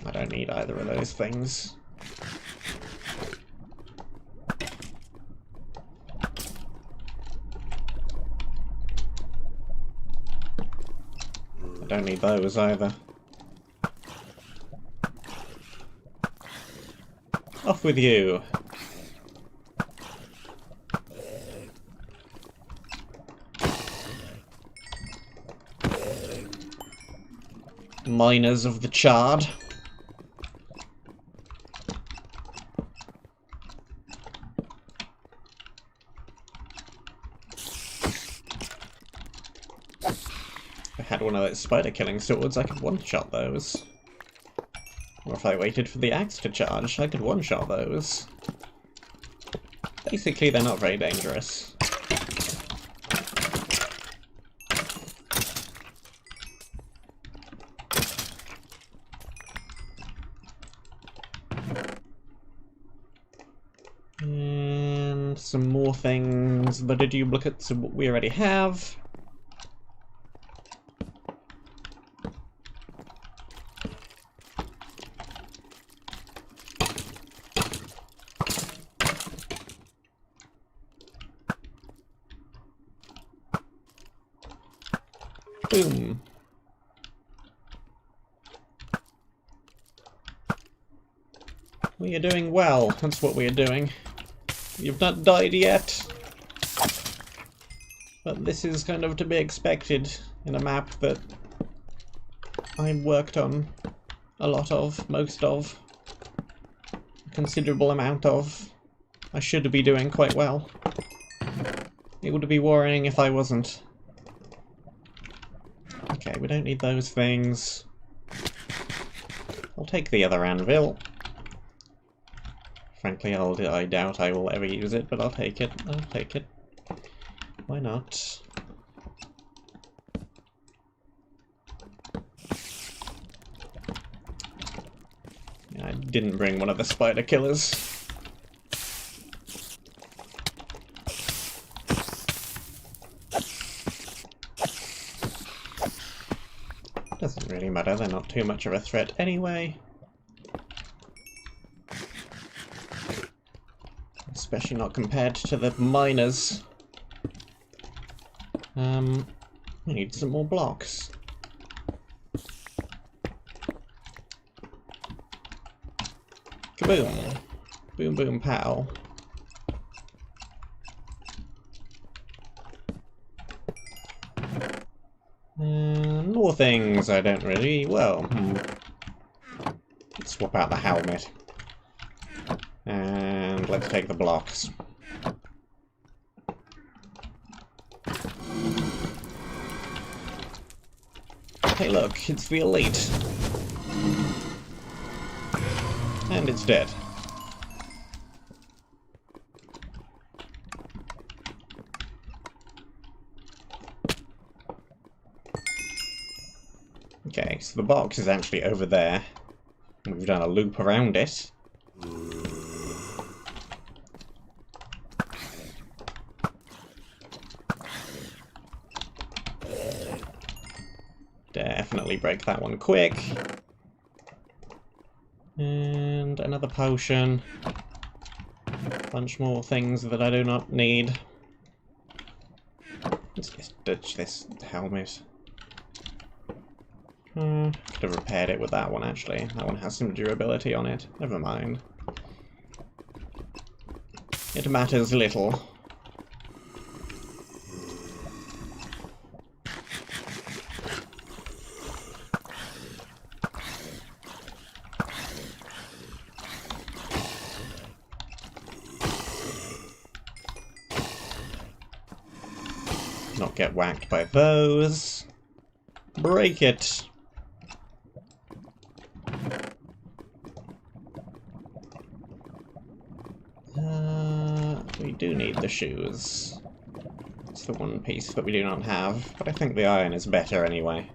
I don't need either of those things. I don't need those either. Off with you! Miners of the Chard. If I had one of those spider-killing swords, I could one-shot those. Or if I waited for the axe to charge, I could one-shot those. Basically, they're not very dangerous. And some more things, but a duplicates of what we already have. Boom. We are doing well, that's what we are doing. You've not died yet. But this is kind of to be expected in a map that I worked on a lot of, most of, a considerable amount of. I should be doing quite well. It would be worrying if I wasn't. Okay, we don't need those things. I'll take the other anvil. Frankly, I doubt I will ever use it, but I'll take it. I'll take it. Why not? I didn't bring one of the spider killers. Doesn't really matter, they're not too much of a threat anyway. Especially not compared to the miners. We need some more blocks. Kaboom! Boom boom pow. More things I don't really... well... Let's swap out the helmet. And let's take the blocks. Hey look, it's the elite. And it's dead. Okay, so the box is actually over there. We've done a loop around it. Definitely break that one quick. And another potion. Bunch more things that I do not need. Let's just ditch this helmet. Could have repaired it with that one, actually. That one has some durability on it. Never mind. It matters little. Not get whacked by those. Break it. We do need the shoes. It's the one piece that we do not have, but I think the iron is better anyway.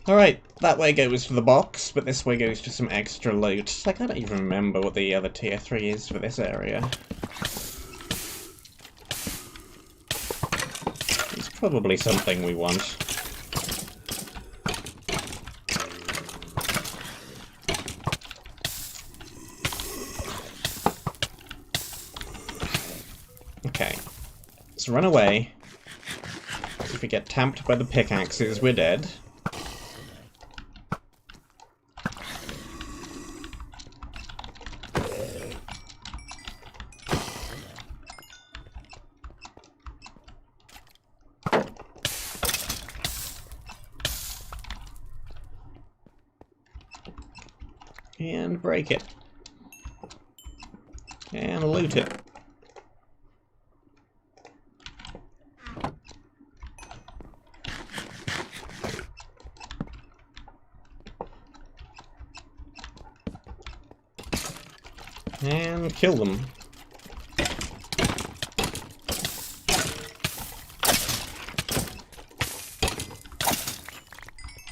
Alright, that way goes to the box, but this way goes to some extra loot. I can't even remember what the other tier 3 is for this area. It's probably something we want. Okay, let's run away. If we get tamped by the pickaxes, we're dead. And break it. And loot it. kill them.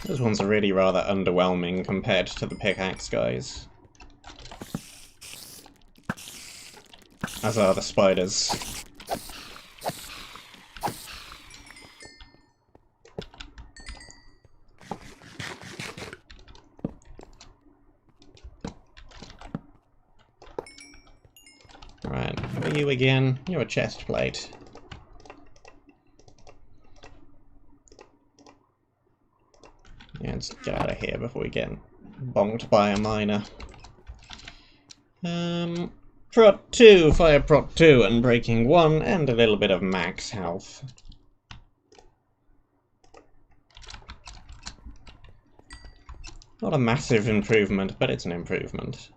Those ones are really rather underwhelming compared to the pickaxe guys. As are the spiders. Right, who are you again? You're a chest plate. Yeah, let's get out of here before we get bonked by a miner. Prot 2, fire prot 2, and breaking 1, and a little bit of max health. Not a massive improvement, but it's an improvement.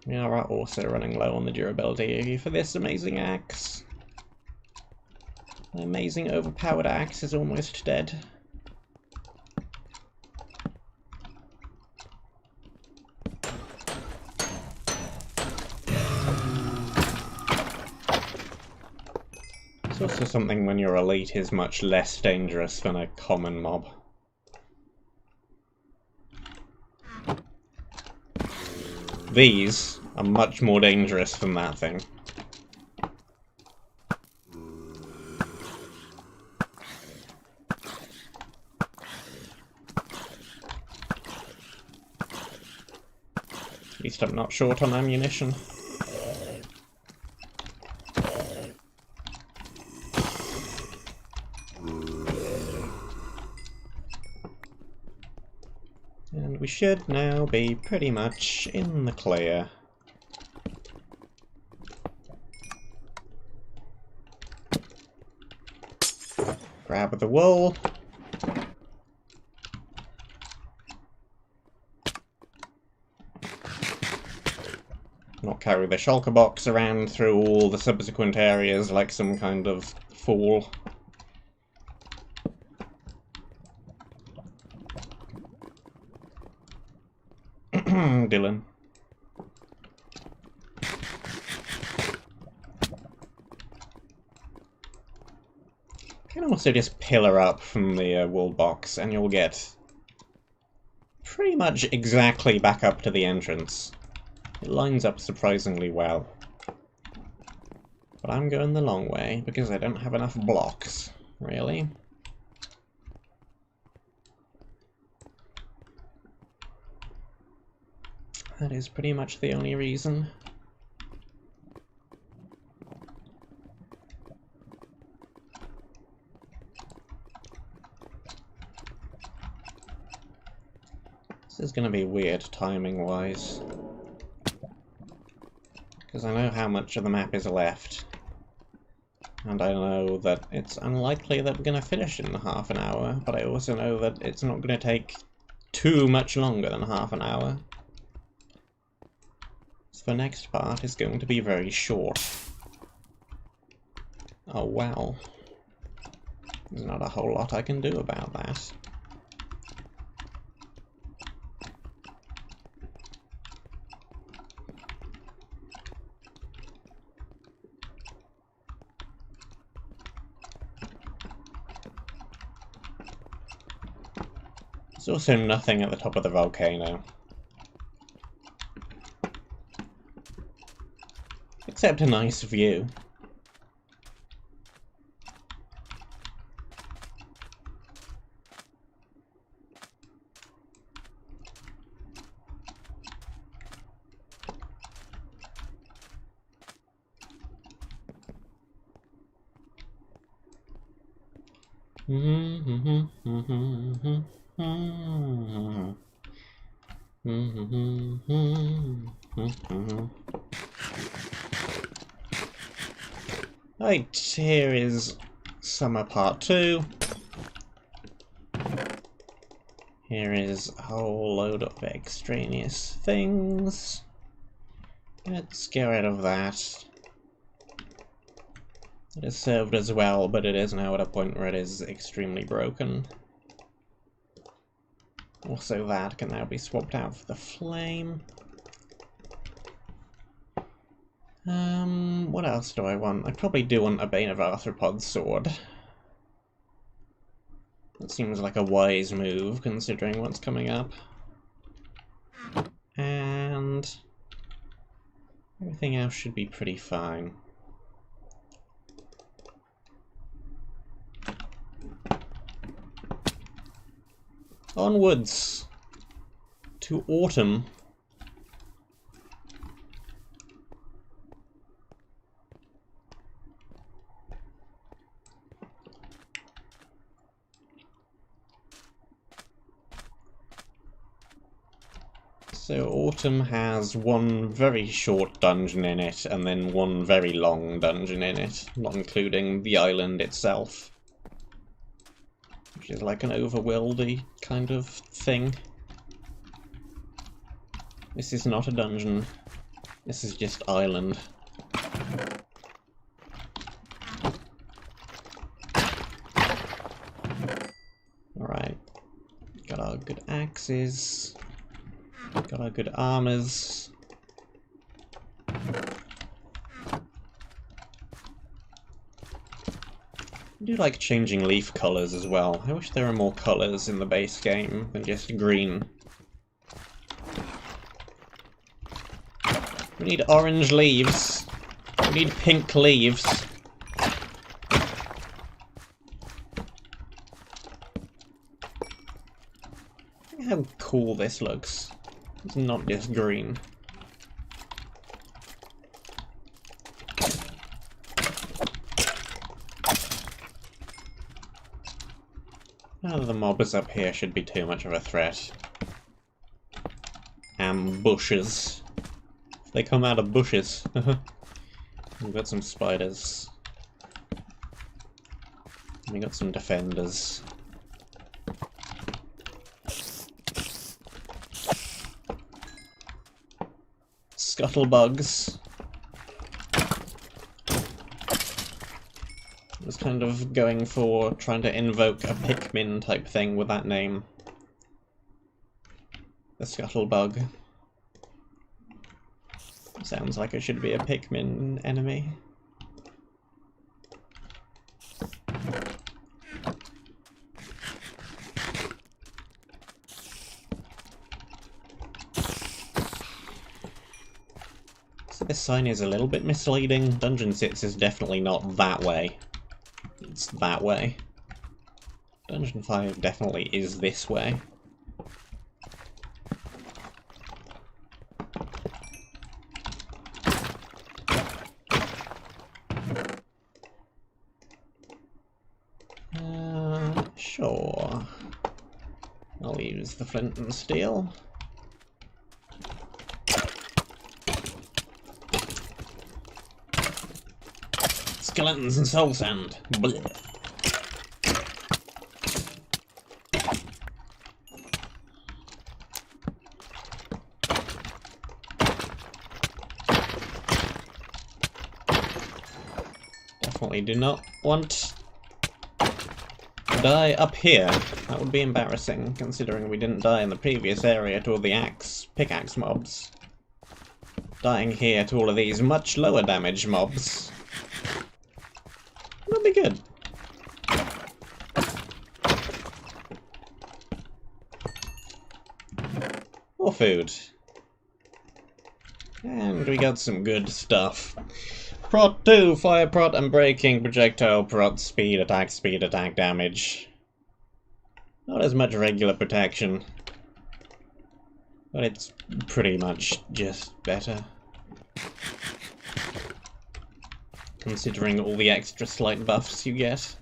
We are also running low on the durability for this amazing axe. The amazing overpowered axe is almost dead. It's also something when your elite is much less dangerous than a common mob. These are much more dangerous than that thing. At least I'm not short on ammunition. And we should now be pretty much in the clear. Grab the wool. Not carry the shulker box around through all the subsequent areas like some kind of fool. Dylan. Can also just pillar up from the wool box and you'll get pretty much exactly back up to the entrance. It lines up surprisingly well. But I'm going the long way because I don't have enough blocks, really. That is pretty much the only reason. This is going to be weird timing-wise. Because I know how much of the map is left. And I know that it's unlikely that we're going to finish in half an hour, but I also know that it's not going to take too much longer than half an hour. So the next part is going to be very short. Oh well. There's not a whole lot I can do about that. There's also nothing at the top of the volcano. Except a nice view. Right, here is Summer Part 2. Here is a whole load of extraneous things. Let's get rid of that. It has served as well, but it is now at a point where it is extremely broken. Also that can now be swapped out for the flame. What else do I want? I probably do want a Bane of Arthropod sword. That seems like a wise move, considering what's coming up. And everything else should be pretty fine. Onwards to autumn. So autumn has one very short dungeon in it, and then one very long dungeon in it, not including the island itself. Which is like an overworldy kind of thing. This is not a dungeon. This is just island. Alright. Got our good axes. Got our good armors. I do like changing leaf colours as well. I wish there were more colours in the base game than just green. We need orange leaves. We need pink leaves. Look how cool this looks. It's not just green. None of the mobs up here should be too much of a threat. Ambushes. They come out of bushes. We've got some spiders. And we got some defenders. Scuttlebugs. I was kind of going for trying to invoke a Pikmin type thing with that name. The Scuttlebug. Sounds like it should be a Pikmin enemy. So this sign is a little bit misleading. Dungeon 6 is definitely not that way. It's that way. Dungeon 5 definitely is this way. Sure. I'll use the flint and steel. Skeletons and soul sand. Blech. Definitely do not want to die up here. That would be embarrassing, considering we didn't die in the previous area to all the pickaxe mobs. Dying here to all of these much lower damage mobs. That'd be good. More food. And we got some good stuff. Prot 2, fire prot and breaking, projectile prot, speed attack damage. Not as much regular protection. But it's pretty much just better. Considering all the extra slight buffs you get.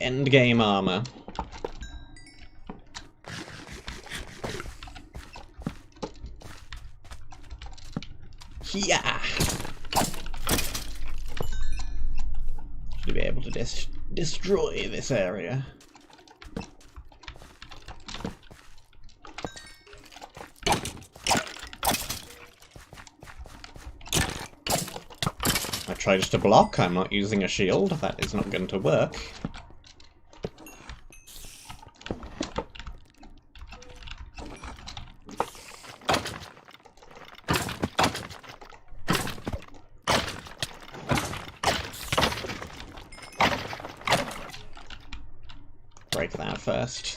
Endgame armor. Yeah. Should be able to destroy this area. I tried to block, I'm not using a shield, that is not going to work. Break that first.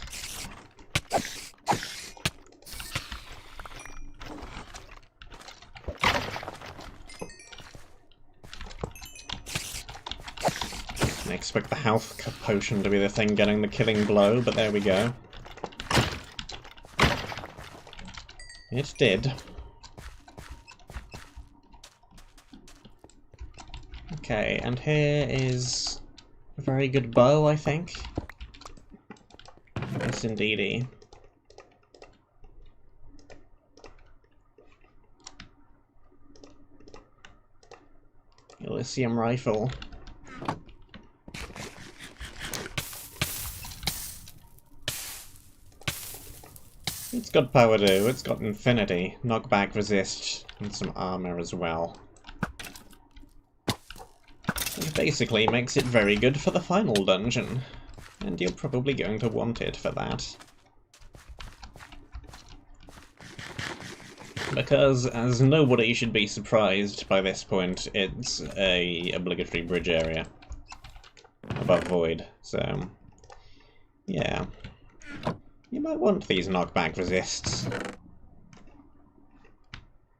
I expect the health potion to be the thing getting the killing blow, but there we go. It did. Okay, and here is a very good bow, I think. Yes, indeedy. Elysium rifle. It's got power too, it's got infinity, knockback resist, and some armor as well. It basically makes it very good for the final dungeon, and you're probably going to want it for that. Because, as nobody should be surprised by this point, it's a obligatory bridge area above void, so yeah. You might want these knockback resists.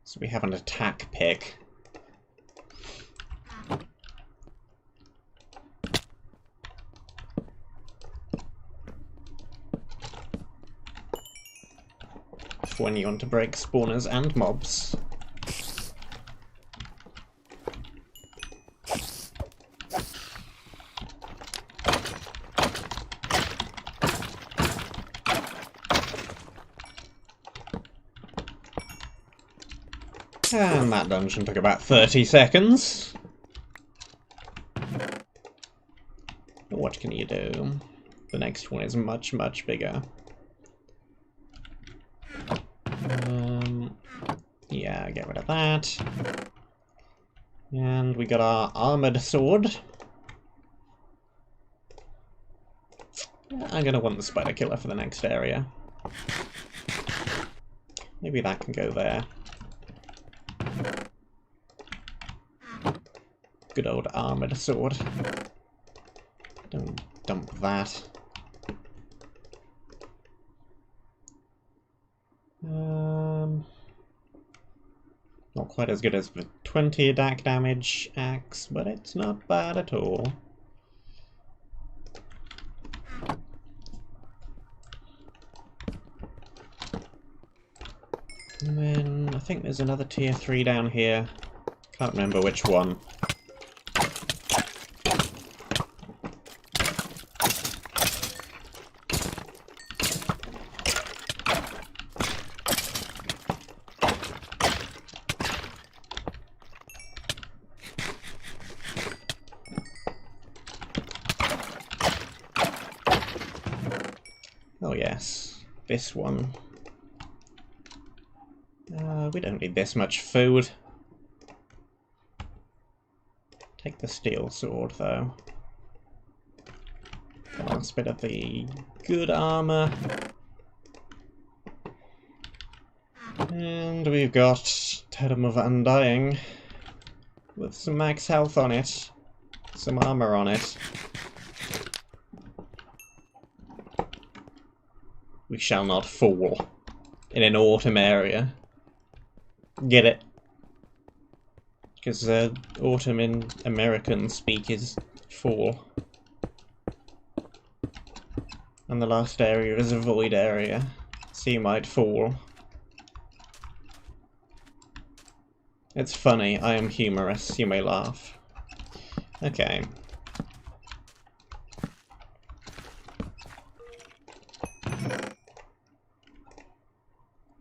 So we have an attack pick. For when you want to break spawners and mobs. And that dungeon took about 30 seconds. But what can you do? The next one is much, much bigger. Yeah, get rid of that. And we got our armored sword. I'm gonna want the spider killer for the next area. Maybe that can go there. Good old armored sword. Don't dump that. Not quite as good as the 20 attack damage axe, but it's not bad at all. And then I think there's another tier 3 down here. Can't remember which one. Oh yes, this one. We don't need this much food. Take the steel sword, though. The last bit of the good armor. And we've got Totem of Undying, with some max health on it, some armor on it. We shall not fall in an autumn area. Get it? Because autumn in American speak is fall. And the last area is a void area, so you might fall. It's funny, I am humorous, you may laugh. Okay.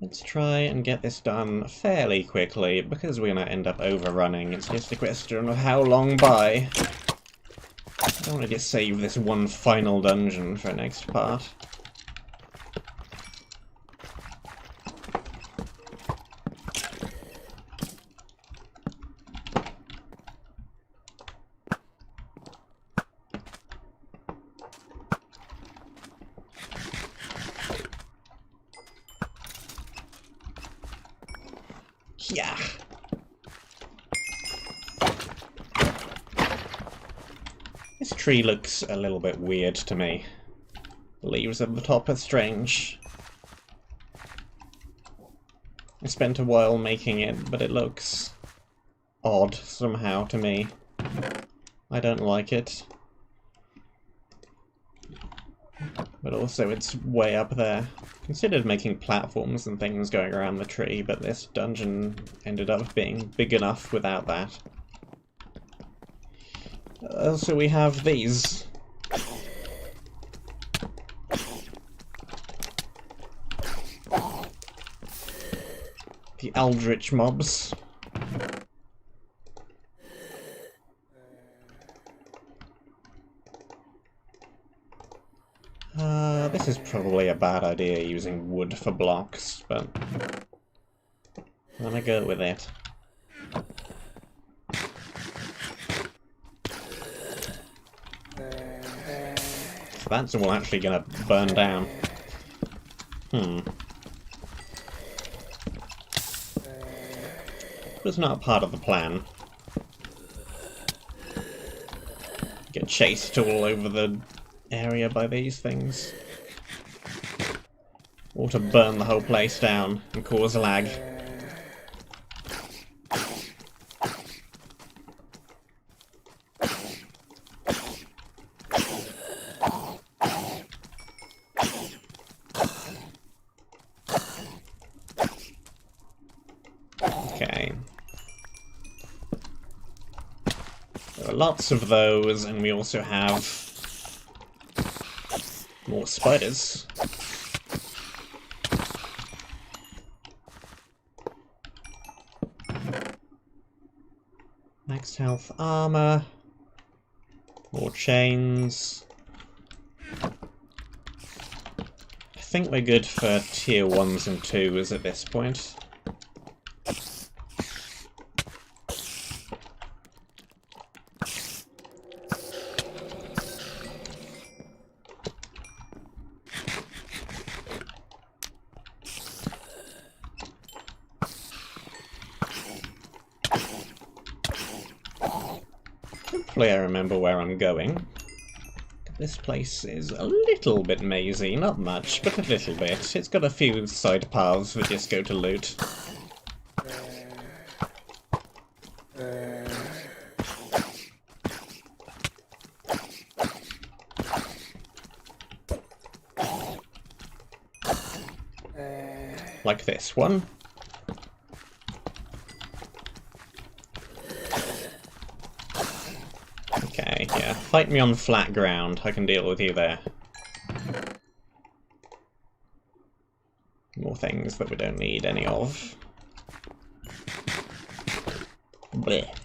Let's try and get this done fairly quickly, because we're going to end up overrunning. It's just a question of how long by. I don't want to just save this one final dungeon for next part. Yeah. This tree looks a little bit weird to me. The leaves at the top are strange. I spent a while making it, but it looks odd somehow to me. I don't like it. But also it's way up there. Considered making platforms and things going around the tree, but this dungeon ended up being big enough without that. So we have these. The eldritch mobs. This is probably a bad idea using wood for blocks, but I'm gonna go with it. So that's all actually gonna burn down. Was not part of the plan. Get chased all over the area by these things. Or to burn the whole place down and cause lag. Okay. There are lots of those, and we also have more spiders. Max health armor. More chains. I think we're good for tier 1s and 2s at this point. Hopefully I remember where I'm going. This place is a little bit mazy, not much, but a little bit. It's got a few side paths that just go to loot. Like this one. Okay, yeah. Fight me on flat ground. I can deal with you there. More things that we don't need any of. Blech.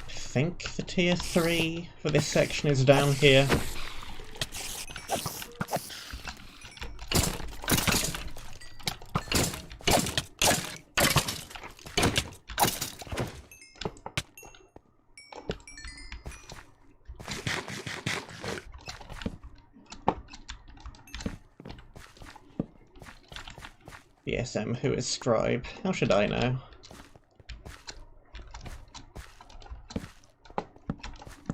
I think the tier 3 for this section is down here. BSM, who is Scribe? How should I know?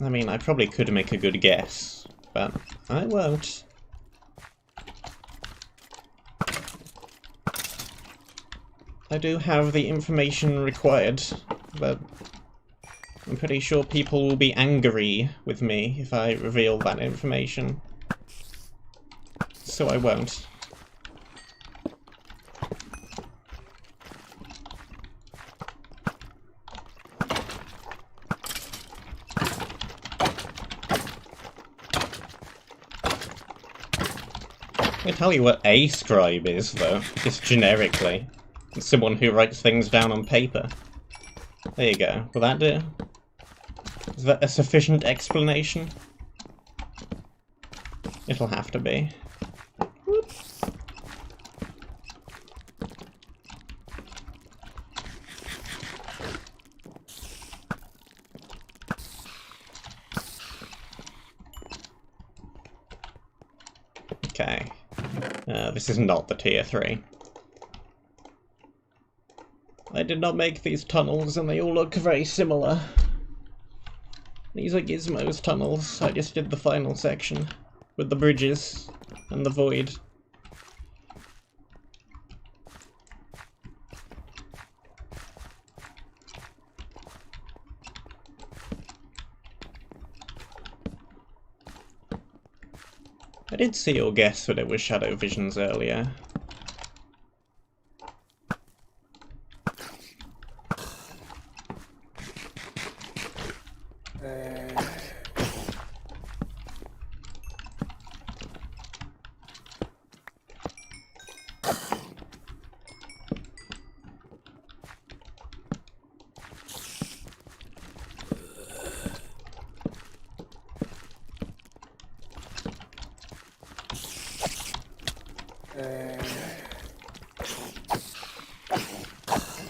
I mean, I probably could make a good guess, but I won't. I do have the information required, but I'm pretty sure people will be angry with me if I reveal that information. So I won't. I can tell you what a scribe is, though, just generically. It's someone who writes things down on paper. There you go. Will that do? Is that a sufficient explanation? It'll have to be. Whoop. Okay. This is not the tier 3. I did not make these tunnels, and they all look very similar. These are Gizmo's tunnels. I just did the final section with the bridges and the void. I did see or guess that it was Shadow Visions earlier.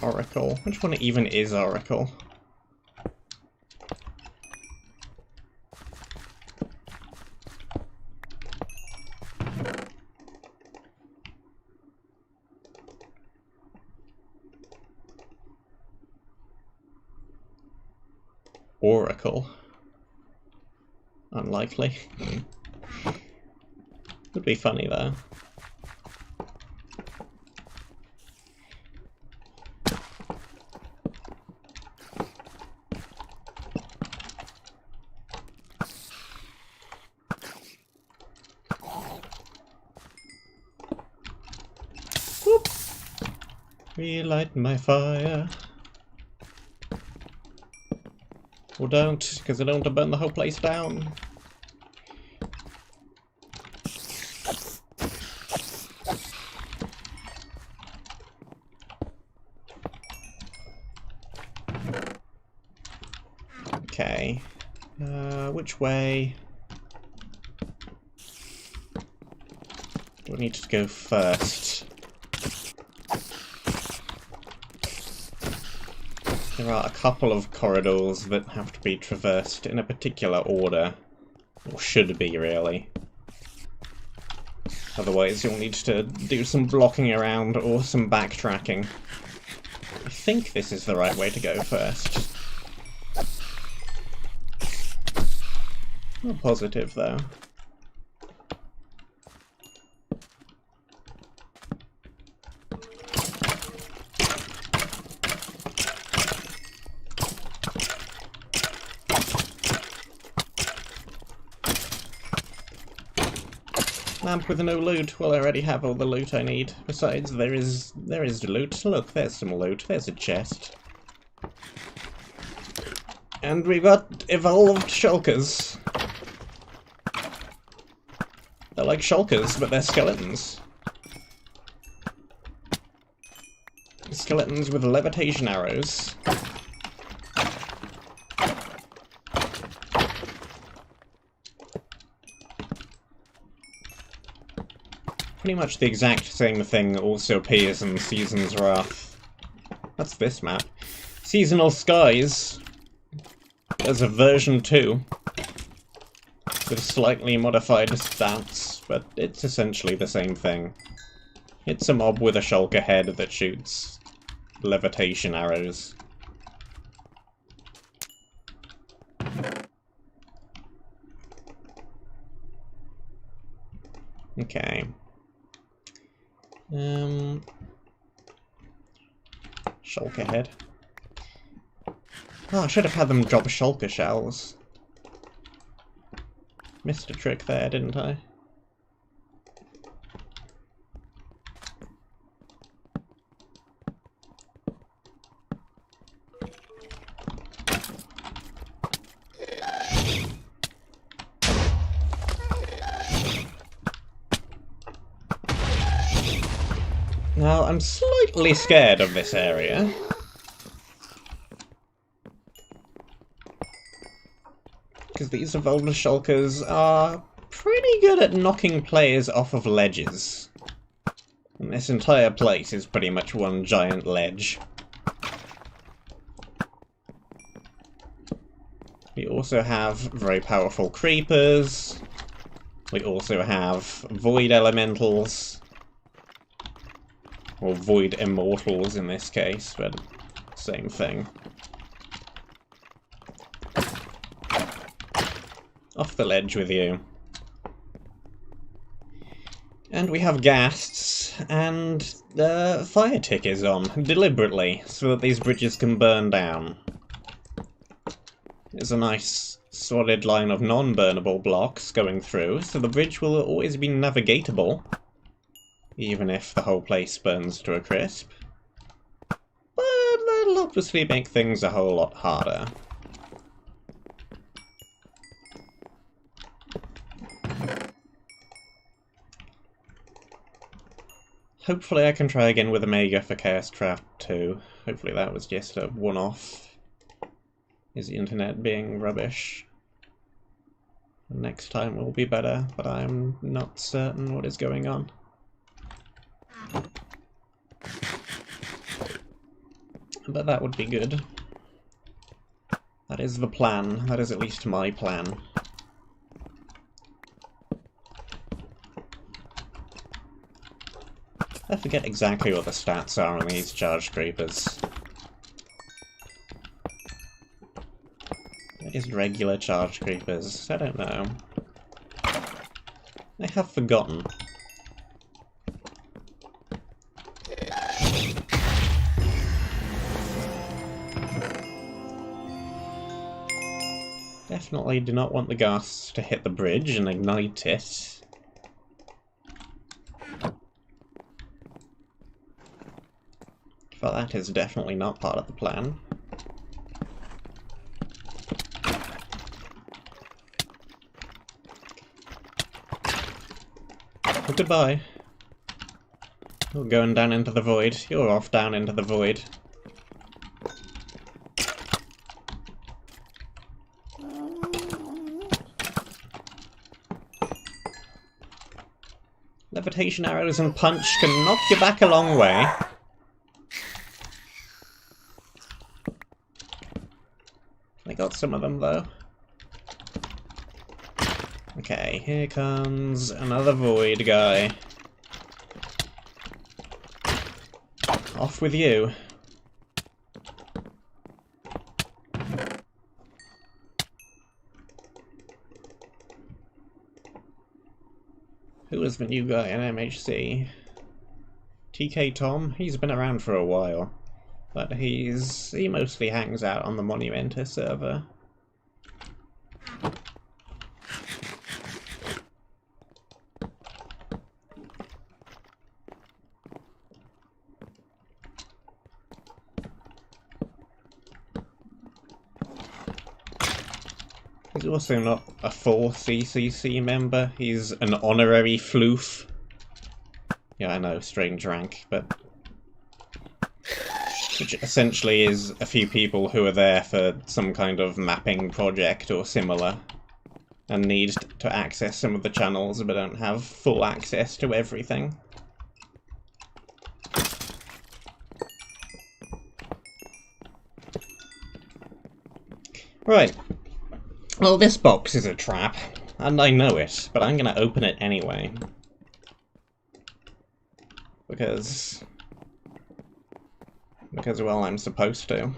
Oracle. Which one even is Oracle? Oracle. Unlikely. Would be funny though. Whoop. Relight my fire. Or don't, because I don't want to burn the whole place down. Okay. Which way do I need to go first? There are a couple of corridors that have to be traversed in a particular order. Or should be, really. Otherwise you'll need to do some blocking around or some backtracking. I think this is the right way to go first. Not positive, though. Lamp with no loot. Well, I already have all the loot I need. Besides, there is loot. Look, there's some loot. There's a chest. And we've got evolved shulkers. They're like shulkers, but they're skeletons. Skeletons with levitation arrows. Pretty much the exact same thing also appears in Season's Wrath. What's this map? Seasonal Skies. There's a version 2. With slightly modified stats, but it's essentially the same thing. It's a mob with a shulker head that shoots levitation arrows. Okay. Shulker head. Oh, I should have had them drop shulker shells. Missed a trick there, didn't I? Now, I'm slightly scared of this area. Because these evolved shulkers are pretty good at knocking players off of ledges. And this entire place is pretty much one giant ledge. We also have very powerful creepers. We also have void elementals, or void immortals in this case, but same thing. Off the ledge with you. And we have ghasts, and the fire tick is on, deliberately, so that these bridges can burn down. There's a nice solid line of non-burnable blocks going through, so the bridge will always be navigatable, even if the whole place burns to a crisp. But that'll obviously make things a whole lot harder. Hopefully I can try again with Omega for Chaos Craft 2. Hopefully that was just a one-off. Is the internet being rubbish? Next time will be better, but I'm not certain what is going on. But that would be good. That is the plan. That is at least my plan. I forget exactly what the stats are on these charge creepers. They're just regular charge creepers. I don't know. I have forgotten. Definitely do not want the ghasts to hit the bridge and ignite it. But that is definitely not part of the plan. Oh, goodbye. You're going down into the void. You're off down into the void. Levitation arrows and punch can knock you back a long way. I got some of them, though. Okay, here comes another void guy. Off with you. Who is the new guy in MHC? TK Tom? He's been around for a while. But he mostly hangs out on the Monumenta server. He's also not a full CCC member, he's an honorary floof. Yeah, I know, strange rank, but... which essentially is a few people who are there for some kind of mapping project or similar, and need to access some of the channels but don't have full access to everything. Right. Well, this box is a trap, and I know it, but I'm gonna open it anyway. Because, well, I'm supposed to.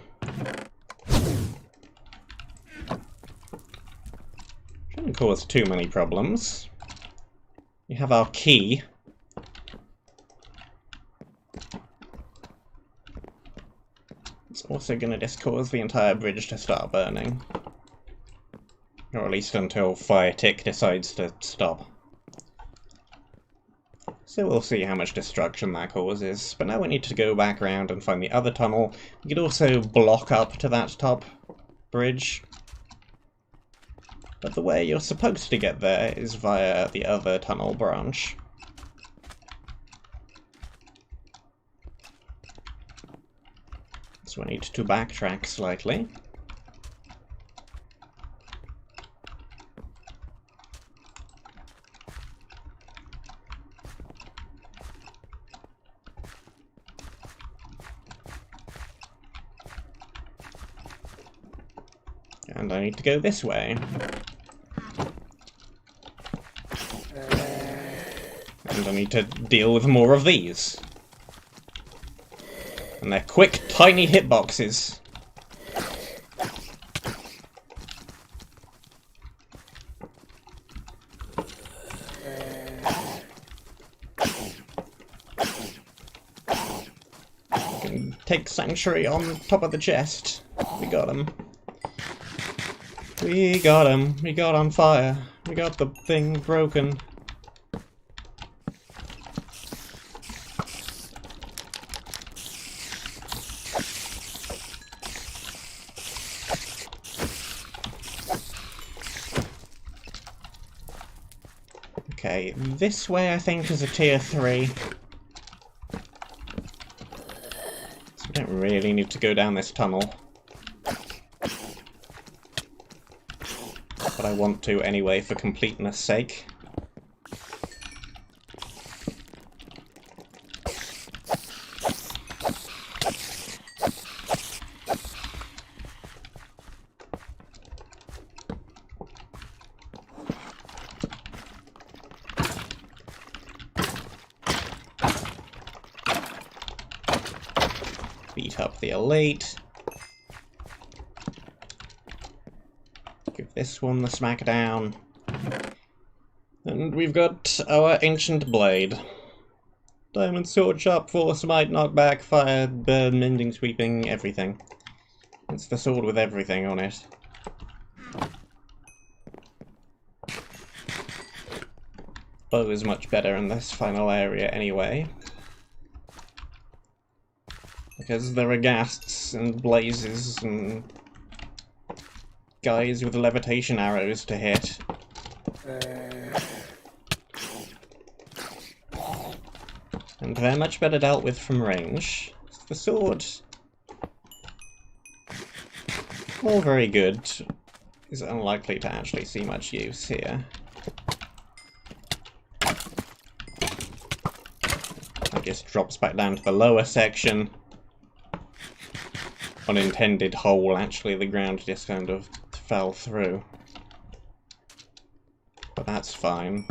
Shouldn't cause too many problems. We have our key. It's also gonna just cause the entire bridge to start burning. Or at least until Fire Tick decides to stop. So we'll see how much destruction that causes. But now we need to go back around and find the other tunnel. We could also block up to that top bridge. But the way you're supposed to get there is via the other tunnel branch. So we need to backtrack slightly. And I need to go this way. I need to deal with more of these. And they're quick, tiny hitboxes. Can take Sanctuary on top of the chest. We got him. We got him. We got on fire. We got the thing broken. Okay, this way I think is a tier 3. So we don't really need to go down this tunnel. But I want to anyway for completeness sake. Beat up the elite. Give this one the smackdown. And we've got our ancient blade. Diamond sword, sharp force, might, knockback, fire, burn, mending, sweeping, everything. It's the sword with everything on it. Bow is much better in this final area anyway. Because there are ghasts and blazes and guys with levitation arrows to hit. And they're much better dealt with from range. The sword, all very good, is unlikely to actually see much use here. It just drops back down to the lower section. Unintended hole, actually, the ground just kind of fell through. But that's fine.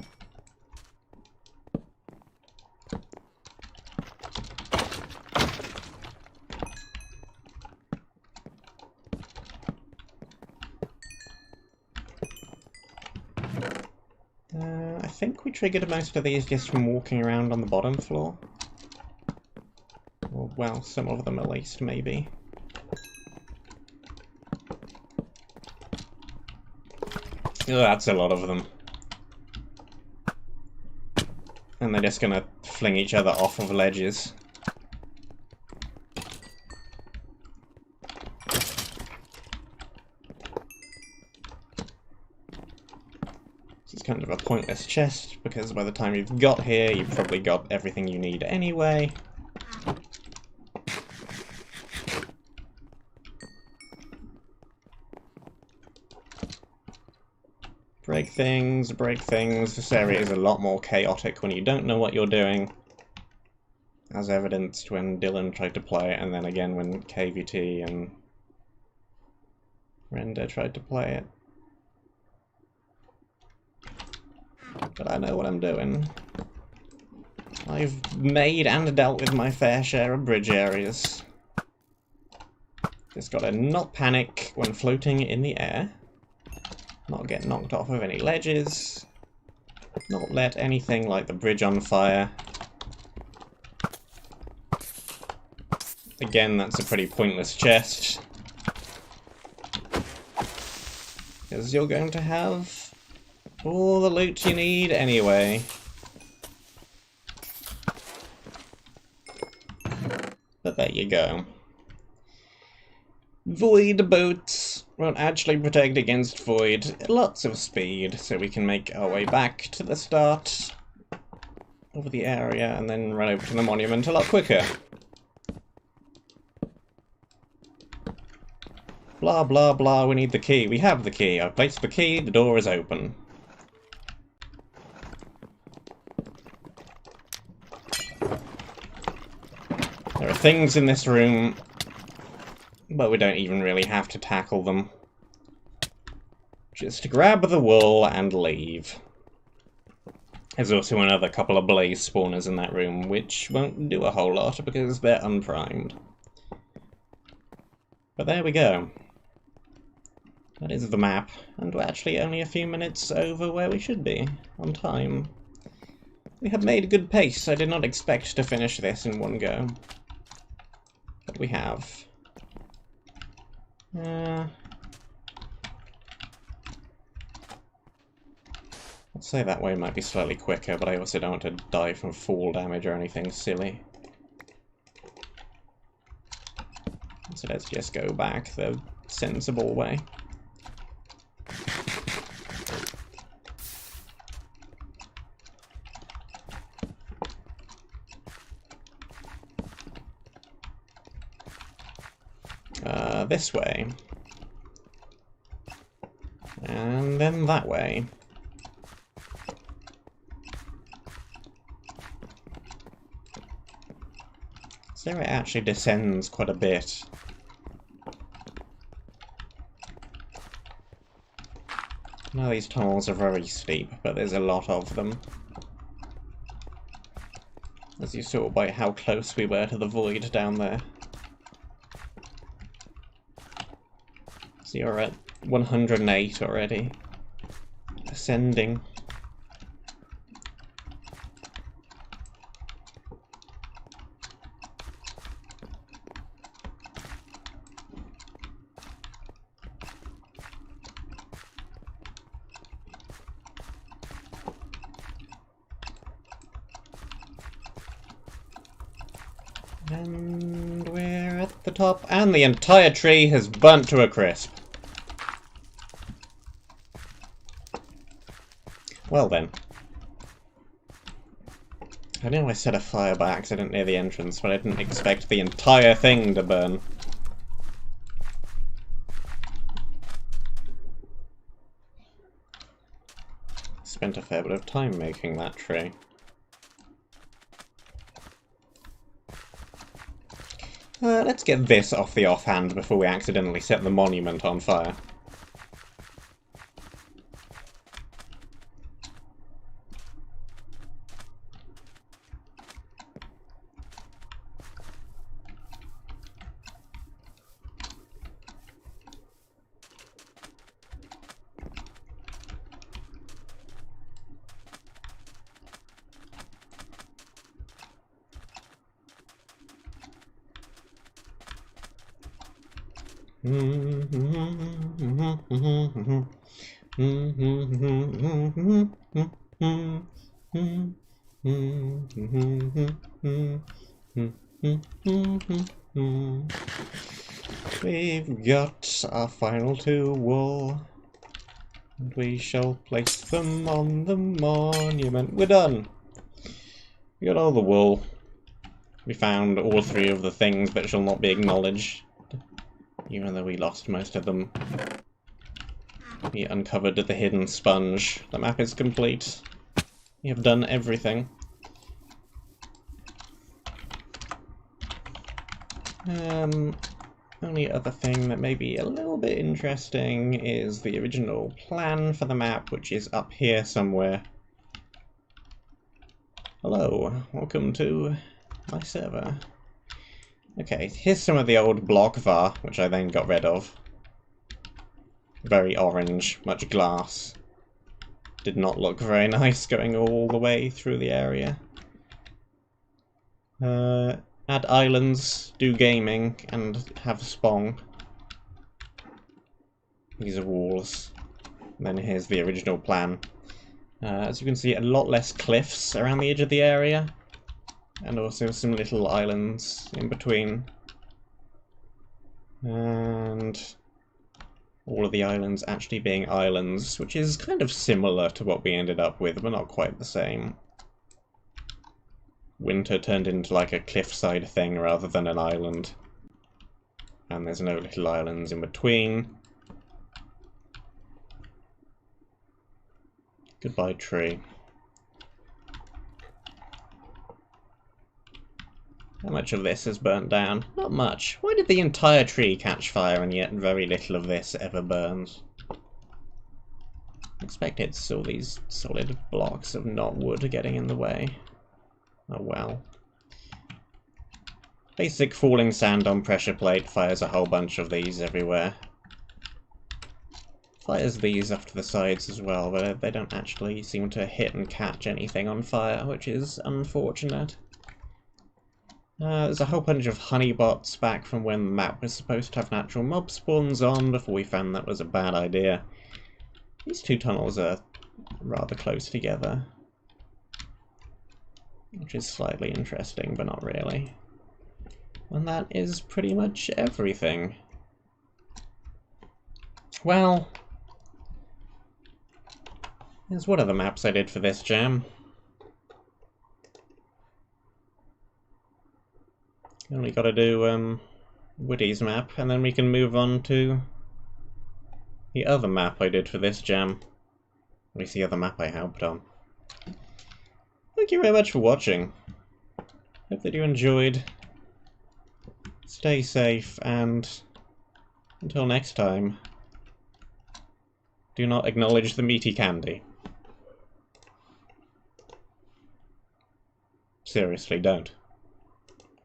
I think we triggered most of these just from walking around on the bottom floor. Or, well, some of them at least, maybe. Oh, that's a lot of them. And they're just gonna fling each other off of ledges. It's kind of a pointless chest, because by the time you've got here, you've probably got everything you need anyway. Break things, break things. This area is a lot more chaotic when you don't know what you're doing. As evidenced when Dylan tried to play it, and then again when KVT and Render tried to play it. But I know what I'm doing. I've made and dealt with my fair share of bridge areas. Just gotta not panic when floating in the air. Not get knocked off of any ledges. Not let anything like the bridge on fire. Again, that's a pretty pointless chest. Because you're going to have all the loot you need anyway. But there you go. Void boots won't actually protect against void. Lots of speed, so we can make our way back to the start of the area and then run over to the monument a lot quicker. Blah blah blah, we need the key. We have the key. I've placed the key, the door is open. There are things in this room, but we don't even really have to tackle them. Just grab the wool and leave. There's also another couple of blaze spawners in that room, which won't do a whole lot because they're unprimed. But there we go. That is the map, and we're actually only a few minutes over where we should be, on time. We have made good pace. I did not expect to finish this in one go. But we have. I'd say that way might be slightly quicker, but I also don't want to die from fall damage or anything silly. So let's just go back the sensible way. This way. And then that way. So it actually descends quite a bit. Now these tunnels are very steep, but there's a lot of them. As you saw by how close we were to the void down there. So you're at 108 already. Ascending. And we're at the top, and the entire tree has burnt to a crisp. Well then. I know I set a fire by accident near the entrance, but I didn't expect the entire thing to burn. Spent a fair bit of time making that tree. Let's get this off the offhand before we accidentally set the monument on fire. We've got our final two wool, and we shall place them on the monument. We're done! We got all the wool. We found all three of the things that shall not be acknowledged, even though we lost most of them. We uncovered the hidden sponge. The map is complete. We have done everything. Only other thing that may be a little bit interesting is the original plan for the map, which is up here somewhere. Hello, welcome to my server. Okay, here's some of the old block var, which I then got rid of. Very orange, much glass. Did not look very nice going all the way through the area. Add islands, do gaming, and have spong. These are walls. And then here's the original plan. As you can see, a lot less cliffs around the edge of the area. And also some little islands in between. And all of the islands actually being islands, which is kind of similar to what we ended up with, but not quite the same. Winter turned into like a cliffside thing rather than an island. And there's no little islands in between. Goodbye, tree. How much of this has burnt down? Not much. Why did the entire tree catch fire and yet very little of this ever burns? expect it's all these solid blocks of not wood getting in the way. Oh well. Basic falling sand on pressure plate fires a whole bunch of these everywhere. Fires these off to the sides as well, but they don't actually seem to hit and catch anything on fire, which is unfortunate. There's a whole bunch of honey bots back from when the map was supposed to have natural mob spawns on before we found that was a bad idea. These two tunnels are rather close together, which is slightly interesting, but not really. And that is pretty much everything. Well, here's one of the maps I did for this jam. Only gotta do Woody's map, and then we can move on to the other map I did for this jam. At least the other map I helped on. Thank you very much for watching. Hope that you enjoyed. Stay safe, and until next time, do not acknowledge the meaty candy. Seriously, don't.